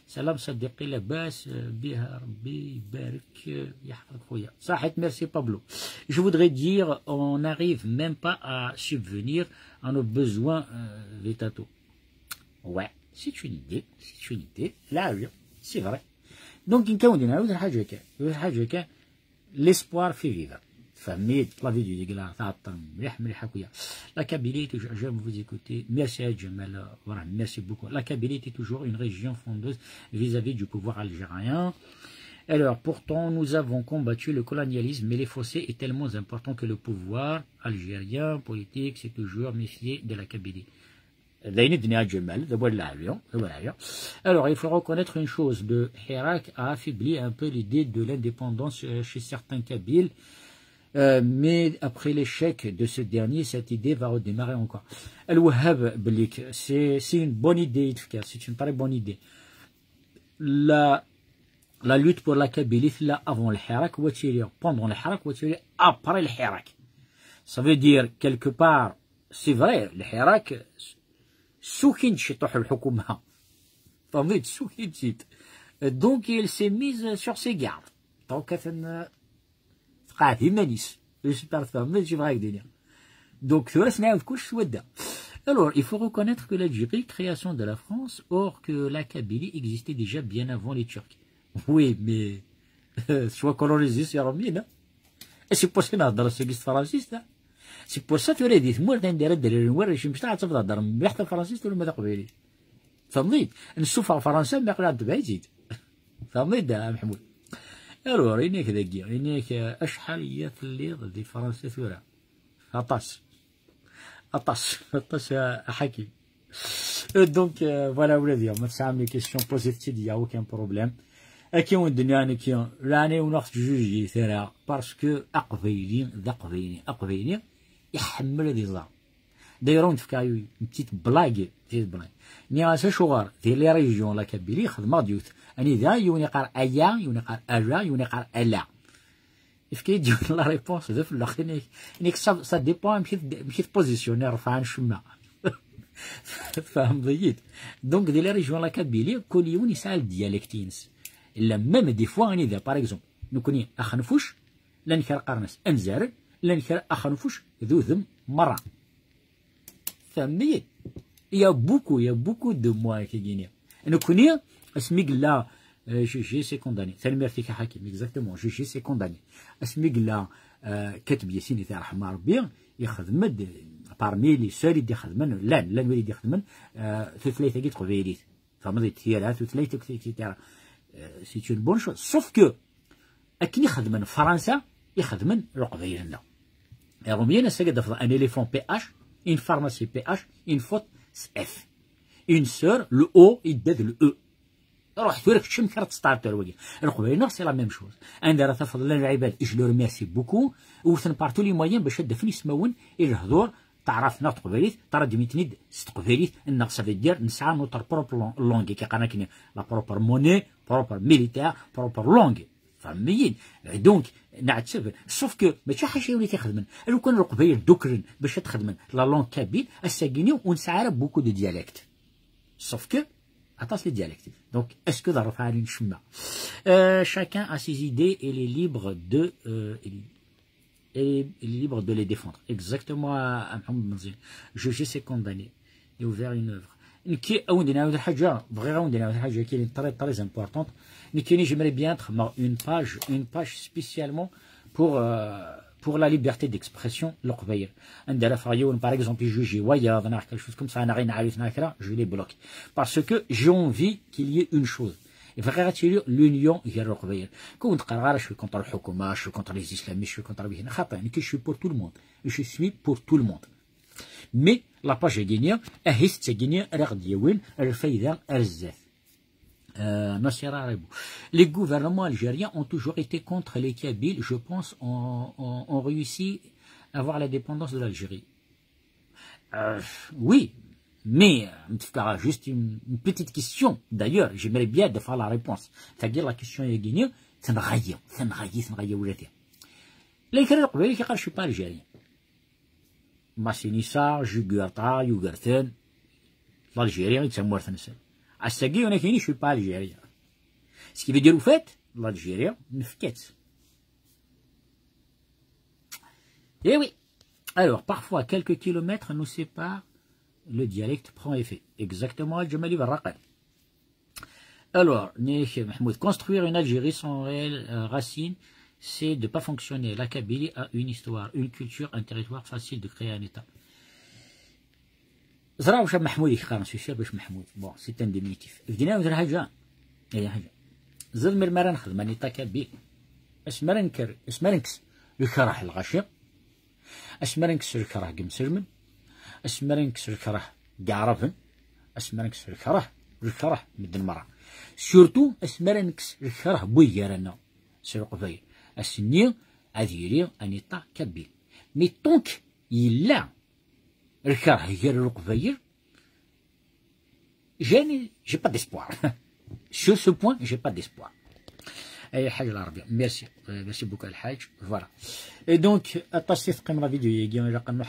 Salam Sadiqi Labas, Biha Rabbi, Barik, Yahfad Khouya. Sahit, merci Pablo. Je voudrais dire, on n'arrive même pas à subvenir à nos besoins vétataux. Ouais, c'est une idée, là, c'est vrai. Donc, l'espoir fait vivre. La vidéo la Kabylie est toujours, j'aime vous écouter. Merci à Jamal, voilà, merci beaucoup. La Kabylie est toujours une région fondeuse vis-à-vis du pouvoir algérien. Alors, pourtant, nous avons combattu le colonialisme, mais les fossés est tellement important que le pouvoir algérien, politique, s'est toujours méfié de la Kabylie. Alors, il faut reconnaître une chose, le Hirak a affaibli un peu l'idée de l'indépendance chez certains Kabyles, mais après l'échec de ce dernier, cette idée va redémarrer encore. Al-Wahhab Blik, c'est une bonne idée, c'est une très bonne idée. La lutte pour la Kabylie, là, avant le Hirak, pendant le Hirak, après le Hirak. Ça veut dire, quelque part, c'est vrai, le Hirak, سوكين شطوح الحكومة فهمت شو كي تجيت. دونك il s'est mise sur ses gardes. دونك تقعد يمانيس جيسبر فهمت شي بغا الدنيا. دونك ثلاث نعاود كلشي ودا. Alors, il faut reconnaître que l'Algérie, création de la France, or que la Kabylie existait déjà bien avant les Turcs. Oui, mais soit colonisé sur Romine. Et c'est pour ça que dans le service français, c'est pour ça que tu as dit, moi, j'ai dit, je me suis dit, je me suis français, tout le monde a compris. فهمت؟ نشوف الفرنسا ما يقدر تبعيد. فهمت محمود؟ alors هناك ذاكيا هناك اشحال هي الليض دي فرنسا ثورة. Atas حكيم. Donc voilà ولادي ما تسعملي كيسيون بوزيتيف ديال aucun problème. أكيد الدنيا أنا كي راني وناخذ جوجي ثرا باسكو أقبيلين يحمل دي زار. دايرون تفكايو بتيت بلاغي ني شوغار ديال لي ريجيون لا كابيلي خدمه ديوت اني ذا يوني قار ايا يوني قار اجا يوني قار الا كيف ديال لا ريبونس ذا في الاخر نيك سا ديبون مشيت بوزيسيوني رفعان شما فاهم ضيد. دونك ديال لي ريجيون لا كابيلي كل يوم يسال ديالكتينس الا ميم دي فوا اني ذا باغ اكزومبل نكوني اخنفوش لا نكر قرنس انزار لا نكر اخنفوش ذو ذم مره. فهمتي؟ il y a beaucoup de mois qui gagnent. Et nous connaissons, Smigla, juge c'est condamné. C'est le merci Hakim, exactement. Juge c'est condamné. Smigla, كتب ياسين تاع رحمه ربي يخدم parmi les seuls اللي يخدمن لان اللي يخدمن ثلاثه كي تقبيليت. فهمتي؟ تيرات ثلاثه كي تاع سي اون بون شوز. سوف كو اكن يخدمن فرنسا يخدمن رقبيلنا. رومينا سكد ان éléphant PH, une pharmacie PH, une faute F. Une sœur, le O, il donne le E. Alors, il faut que tu me fasses starter. C'est la même chose. عندنا تفضل العباد je leur remercie beaucoup وثن بارتو لي موين باش دفني سماون الهضور تعرف ناط قبيليت ترى ديميتنيد استقبيليت النقص ديال نسعى نوتر بروبر لونغ كي قانا كاين لا بروبر موني بروبر ميليتير بروبر لونغ فهميين. دونك نعتبر سوف كو ماشي حاجه اللي تخدمن لو كان القبيل دوكرن باش تخدمن لا لونغ كابيل الساكيني ونسعى بوكو دو ديالكت سوف كو attention les dialectes. Donc, est-ce que dans le faire une chemin, chacun a ses idées et il est libre de les défendre. Exactement, Mohamed Manzil. Juger, c'est condamner et ouvrir une œuvre. Qui on dit une chose, vraiment on dit une chose qui est très très importante. Nikini, j'aimerais bien être une page spécialement pour la liberté d'expression, par exemple, juger, quelque chose comme ça, je les bloque. Parce que j'ai envie qu'il y ait une chose. L'union, je suis contre le Hukuma, je suis contre les islamistes, je suis contre les je suis pour tout le monde. Je suis pour tout le monde. Mais la page est gagnée, les gouvernements algériens ont toujours été contre les Kabyles. Je pense ont réussi à avoir la dépendance de l'Algérie. Oui, mais juste une petite question. D'ailleurs, j'aimerais bien faire la réponse. C'est-à-dire la question est gagnée. C'est un raillé. Les Kabyles, je ne suis pas algérien. Massinissa, Jugurta, Yugerten, l'Algérien, c'est mort. الساقي وانا كاينين شوي با الجيريا سكي في ديرو فات الجيريا نفكات. Eh oui. Alors, parfois, quelques kilomètres nous séparent, le dialecte prend effet. Exactement, Jamali Barraqal. Alors, Mahmoud, construire une Algérie sans réelle racine, c'est de ne pas fonctionner. La Kabylie a une histoire, une culture, un territoire facile de créer un État. زرا واش محمود يخارن شي باش محمود بون سي ان ديمينيتيف بدينا ندير حاجه هي حاجه زاد مرمره نخدم اني تاكابي اسمرنكس الكره الغشيق اسمرنكس الكره قمسرمن اسمرنكس الكره قعرفن اسمرنكس الكره مد المرا سورتو اسمرنكس الكره بويرنا سرق فاي السنين اديري اني تاكابي مي طونك يلا الكره هي الرقبير j'ai pas d'espoir. Sur ce point, j'ai pas d'espoir. اي حاجه العربيه ميرسي بوكو الحاج فوالا. اي دونك التصيف قيم لا فيديو يجي رقم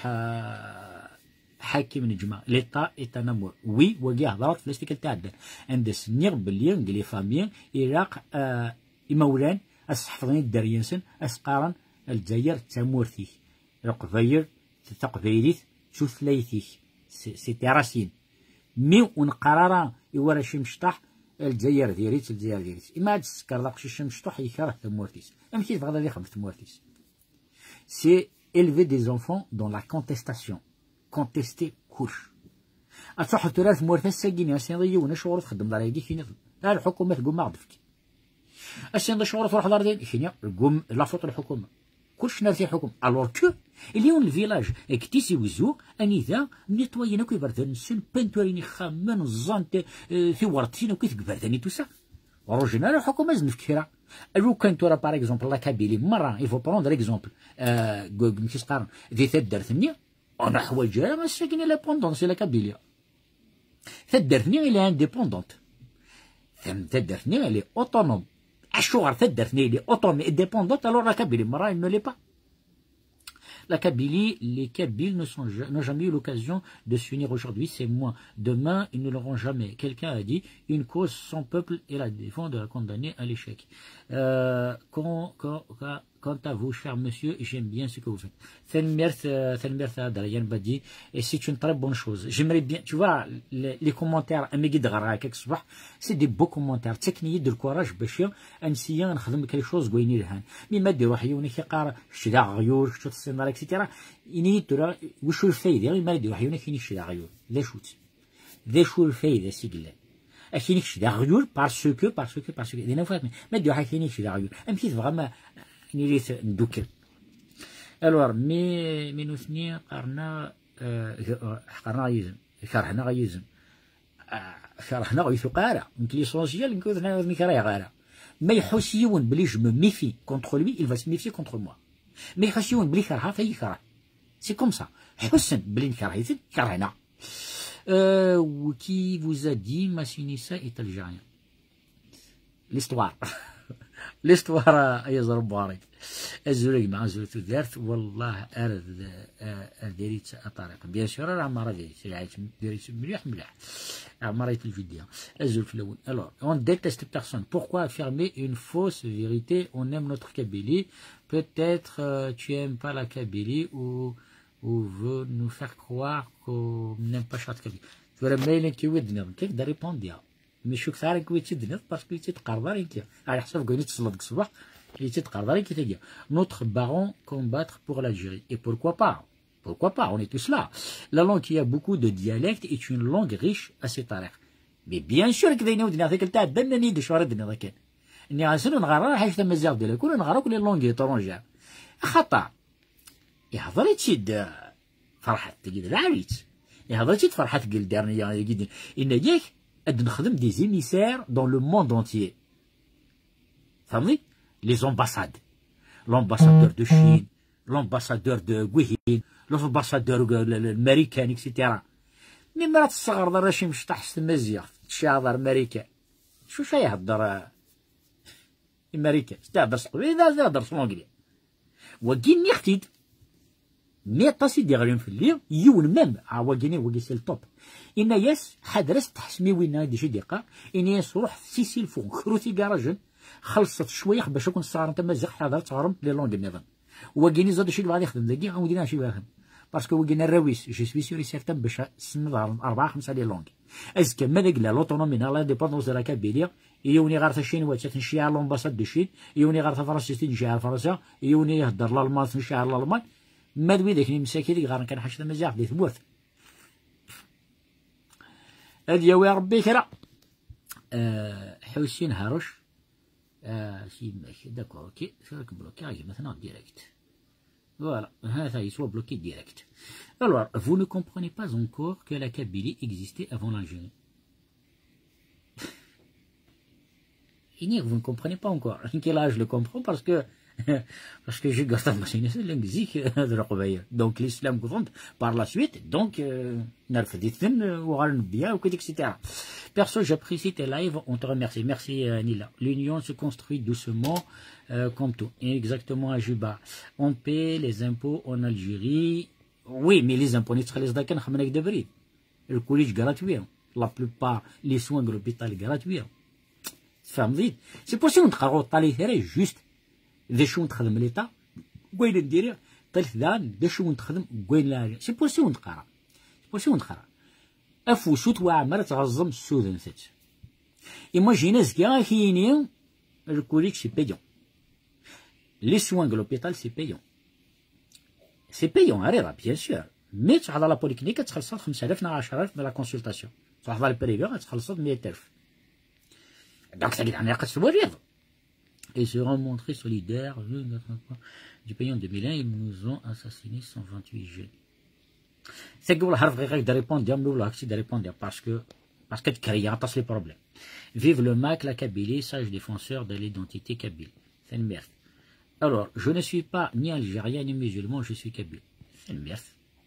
حاكم نجمة ليطا إتا نمور وي وكي هضرات في الاستيكال تاع الدار عند سنيغ بلي نقلي فاميين إراق إمولان أسحفظني الدريانسن أسقارن الجزائر تامورثي القبايل تقبايليت ثلاثيك سيتي راسين مي ونقرارا يورا شي مشطح الجزائر ديريت الجزائر ديريت إما هاد السكر داك شي مشطح يكره تامورتيس أما كي تبغى اللي خمس تامورتيس سي élever des enfants dans la contestation contester كلش أتصح التراث مورث ساكيني أسين ضيونا شغل تخدم دار يدي كيني لا الحكومة تقوم ما غدفك أسين ضي شغل تروح دار ديالي كيني تقوم لا فوت الحكومة كلش ناس يحكم الوغ كو اليوم الفيلاج اكتيسي وزو اني ذا نيطوينا كي بردان السن بنتوريني خامان الزانت في ورطينا كي تكبرداني توسا روجنا الحكومة زن فكرة لو كان تورا باغ اكزومبل لا كابيلي مرة يفو بروندر اكزومبل كيس قارن ذي تدرتني انا حوايجها ما ساكنه لا بوندونس لا كابيليا تدرتني الى انديبوندونت تدرتني الى اوتونوم الشغل تدرتني الى اوتونوم انديبوندونت الوغ لا كابيلي مرة ne l'est pas. La Kabylie, les Kabyles n'ont jamais eu l'occasion de s'unir aujourd'hui, c'est moi. Demain, ils ne l'auront jamais. Quelqu'un a dit, une cause sans peuple et la défendre, de la condamner à l'échec. Quant à vous, cher monsieur, j'aime bien ce que vous faites. Et c'est une très bonne chose. J'aimerais bien, tu vois, les commentaires, c'est des beaux commentaires. Technique de courage, bachir, انسيان نخدم quelque chose قويني لهان. مي ما ديرو حيوني كي قارا شدا غيور شتا السنار اكسيتيرا. إني ترى وشو الفايدة؟ ما ديرو حيوني كيني شدا غيور. ذا شو الفايدة سيقلا. أكيني شدا غيور باسكو. دينا فاتني. ما ديرو حيوني شدا غيور. أمشي تبغى ما نريد ندوكر. الوغ مي نوثني قرنا يزن شرحنا غيزن شرحنا غيثو قارع نك ليسونسيال نكون ناوي كراي قارع ما يحوسيون بلي جو مو ميفي كونتر لوي il va se méfier contre moi ما يحوسيون بلي كرهها فيكره سي كوم سا حسن بلي نكرهيت كرهنا وكي vous a dit Massinissa est algérien l'histoire l'histoire يزرب بارك الزولي مع زولت دارت والله ديريت طريق بيان سور راه ما ديريت مليح مريت الفيديو الزول في الاول alors on déteste personne pourquoi affirmer une fausse vérité on aime notre Kabylie peut-être tu aimes pas la Kabylie ou veut nous faire croire qu'on n'aime pas chaque Kabylie tu vois مايلين كي ودنا كيف دا ريبونديا مي شو كثار كي تدني باسكو تقرض انت على حسب كوني تصلد الصباح notre baron combattre pour l'Algérie. Et pourquoi pas? On est tous là. La langue qui a beaucoup de dialectes est une langue riche à cet art. Mais bien sûr que nous avons dit que nous de شوارد نذكر. إني عسل نغرر حاجة مزاج ديال كل نغرر كل اللونج يترونجا. خطأ. يحضر تشد فرحة تجد العريت. يحضر تشد فرحة تقول دارني يعني جدا. إن جيك أد نخدم des émissaires dans le monde entier. فهمتي؟ Les ambassades, l'ambassadeur de Chine, l'ambassadeur de Guihine, l'ambassadeur américain, etc. مي مرات الصغر ضر شي مشطح ستمزيغ تشاضر امريكا شو يهضر امريكا تهضر سقوي تهضر سلونجلي وكيني اختيد مي طاسي ديغرين في الليل يون مام عواكيني وكيسي الطوب إن ياس حدرس تحسمي وين دي شي دقة إن ياس روح سيسي الفون خروتي كاراجن خلصت شويه باش يكون الصغار انت مازال حاضر تغرم لي لونغ النظام وكاين زاد شي غادي يخدم داكي ودينا شي واخد باسكو وكاين الراويس جو سوي سيوري سيرتان باش سنض 4 5 لي لونغ اسكو ما داك لا لوتونومي لا ديبوندونس دو لا كابيليا يوني غير الشينوا تنشي على لومباساد دو الشين يوني غير فرنسا تنشي على فرنسا يوني يهضر الالمان تنشي على الالمان ما دوي داك المساكين اللي غير كان حاجه مزيان دي ثبوت هادي يا ربي كرا حسين هاروش si d'accord ok c'est que bloqué maintenant direct voilà ça il soit bloqué direct alors vous ne comprenez pas encore que la Kabylie existait avant l'Algérie vous ne comprenez pas encore quel âge je le comprends parce que j'ai gardé ma connaissance linguistique de la Qobaya donc l'islam compte par la suite donc narfaditn ou bien ou etc. Perso, j'apprécie tes lives, on te remercie. Merci Nila. L'union se construit doucement comme tout. Exactement à Juba. On paie les impôts en Algérie, Oui, mais les impôts, le collège gratuit. La plupart, les soins de l'hôpital gratuits. C'est possible qu'on ait juste des choses de l'État. C'est possible Imaginez qu'il le collège c'est payant. Les soins de l'hôpital c'est payant. C'est payant, bien sûr. Mais tu as la polyclinique, tu as 5000 à 10,000 de la consultation. Tu as le privé, tu as 100,000. Donc ça veut dire que tu vas vivre. Ils seront montrés solidaires du pays en 2001, ils nous ont assassiné 128 jeunes. C'est que vous avez de répondre, parce que tu crées les problèmes. Vive le MAC, la Kabylie, sage défenseur de l'identité kabyle. C'est une merde. Alors, je ne suis pas ni algérien ni musulman, je suis kabyle. C'est une merde.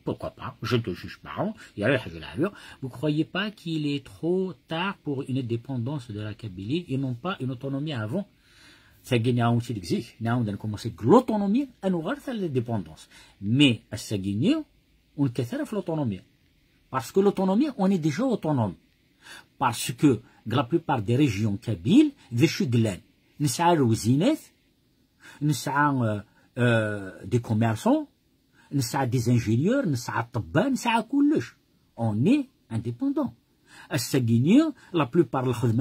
Pourquoi pas? Je ne te juge pas. Vous ne croyez pas qu'il est trop tard pour une indépendance de la Kabylie et non pas une autonomie avant? Ça gagne aussi d'exige. Nous avons commencé l'autonomie à nous faire l'indépendance. Mais à ça gagne, on fait l'autonomie. Parce que l'autonomie, on est déjà autonome. Parce que la plupart des régions kabyles, des chuglanes, nous avons nous avons des commerçants, nous avons des ingénieurs, nous avons des طبان, on est indépendant. À ça gagne, la plupart des choses,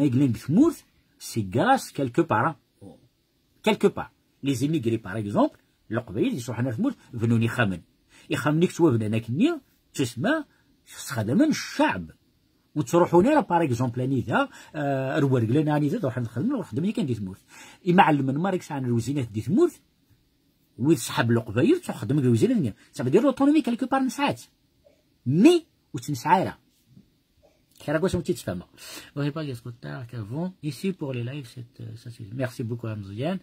c'est grâce quelque part. Quelque part. Les immigrés, par exemple, l'Aqbayl, ils sont en Mout, venus يخمن. يخمنك توابنا ناكنيا، تسمى، خدمن الشعب. وتروحوا لنا par exemple نيذا، الورق لنا نيذا تروح نخدم ونخدم كان دي تموت. إما علمنا ماركس عن الوزينات دي تموت، ويسحب القبايل تخدم الوزينات نيا. Ça veut dire l'autonomie quelque part نسعات. مي وتنسعارا. Ici pour les lives, merci beaucoup Hamziane.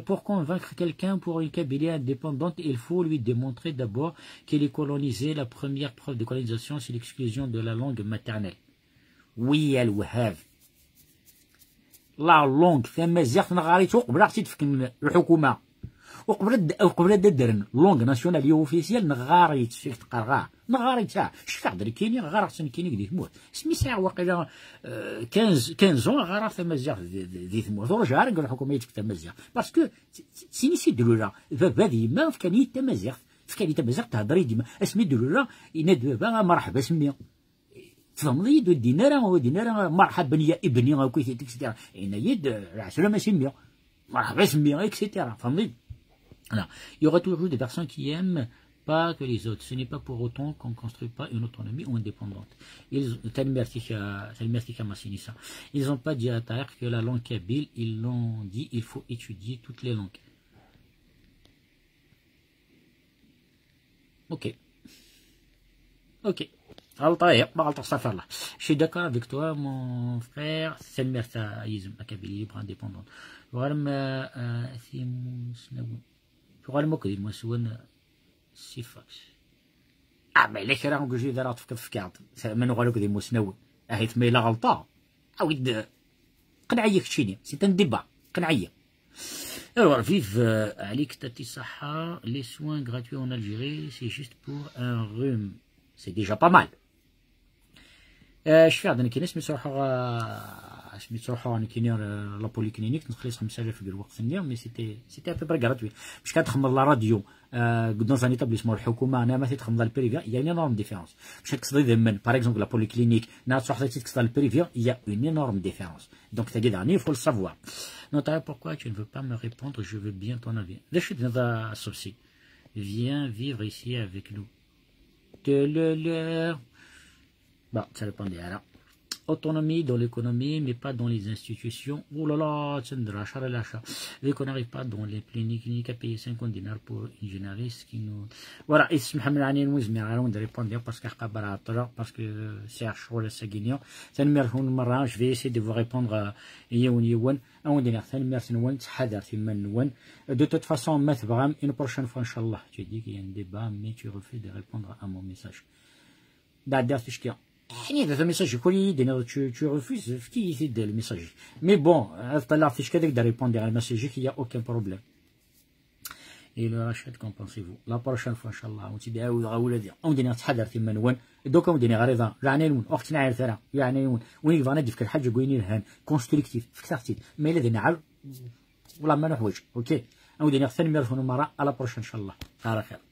Pour convaincre quelqu'un pour une Kabylie indépendante, il faut lui démontrer d'abord qu'il est colonisé. La première preuve de colonisation, c'est l'exclusion de la langue maternelle. Oui, elle وهاب. La langue, c'est مزيغ نغاريت وقبل عرفتي تفكن الحكومة. وقبل درن لونغ ناسيونال اوفيسيال نغاريت فيك تقرغا نغاريت شفع دري كيني غار حسن كيني دي تموت سمي ساعه واقيلا 15 غار تمازيغ دي تموت ورجع راه الحكومه يتك تمازيغ باسكو سيني سي دلولا بابا ديما فكاني تمازيغ فكاني تمازيغ تهضري ديما اسمي دلولا يناد بابا مرحبا سمي تفهمني يد الدينار ودينار مرحبا يا ابني وكيف اكسيتيرا ان يد العسلامه سمي مرحبا سمي اكسيتيرا فهمني. Alors, il y aura toujours des personnes qui aiment pas que les autres. Ce n'est pas pour autant qu'on ne construit pas une autonomie ou indépendante. Ils n'ont pas dit à Tahir que la langue kabyle, ils l'ont dit, il faut étudier toutes les langues. Ok. Ok. Je suis d'accord avec toi, mon frère. C'est le mertaïsme à Kabylie libre indépendante. فقال مكذب مسون سيفاكس ما إلا كرا نقول جي دارات في كعض من غالوك ذي مسنوي أهيت ما إلا غلطة أويد قنعية كشيني سيت ان ديبا قنعية. Alors vive عليك تاتي صحة les soins gratuits en Algérie c'est juste pour un rhume c'est déjà pas mal. شفي عندنا كي ناس سميتو انا كاينين لا بوليكلينيك تنخلص 5000 في الوقت النيا مي سيتي ابي غراتوي باش كتخمم لا راديو دون ان ايتابليسمون الحكومه انا ما تخمم البريفي يا اون نورم ديفيرونس باش كتصدي من باغ اكزومبل لا بوليكلينيك ناس واحده تكتصدي البريفي يا اون نورم ديفيرونس دونك تاكي داني فول سافوار نوتا pourquoi tu ne veux pas me répondre je veux bien ton avis لا شفت هذا السوسي viens vivre ici avec nous bon ça répondait à la autonomie dans l'économie, mais pas dans les institutions. Oh là là, vu qu'on n'arrive pas dans les cliniques à payer 50 dinars pour une généraliste qui nous... Voilà, et si je répondre parce que c'est un choix de Saguignan. Je vais essayer de vous répondre de toute façon, une prochaine fois, Inch'Allah, tu dis qu'il y a un débat, mais tu refuses de répondre à mon message. هذا ميساج كل دينا tu refuses كي يزيد الميساج مي بون طلع فيش كذاك دا ريبوندي على الميساج il y a aucun problème Et le rachat, qu'en pensez-vous? La prochaine fois, Inch'Allah, on t'y dit, ah oui, ولدي on dit نتحضر في منون دوكا وديني غريضة رعنيون أختنا عير ثرى يعنيون وين فانا دفك الحاجة قويني لهان كونستركتيف فكتاختي ما إلا دينا عال ولا ما نحوج أوكي أو ديني أختنا ميرفون مرة على بروش إن شاء الله على خير.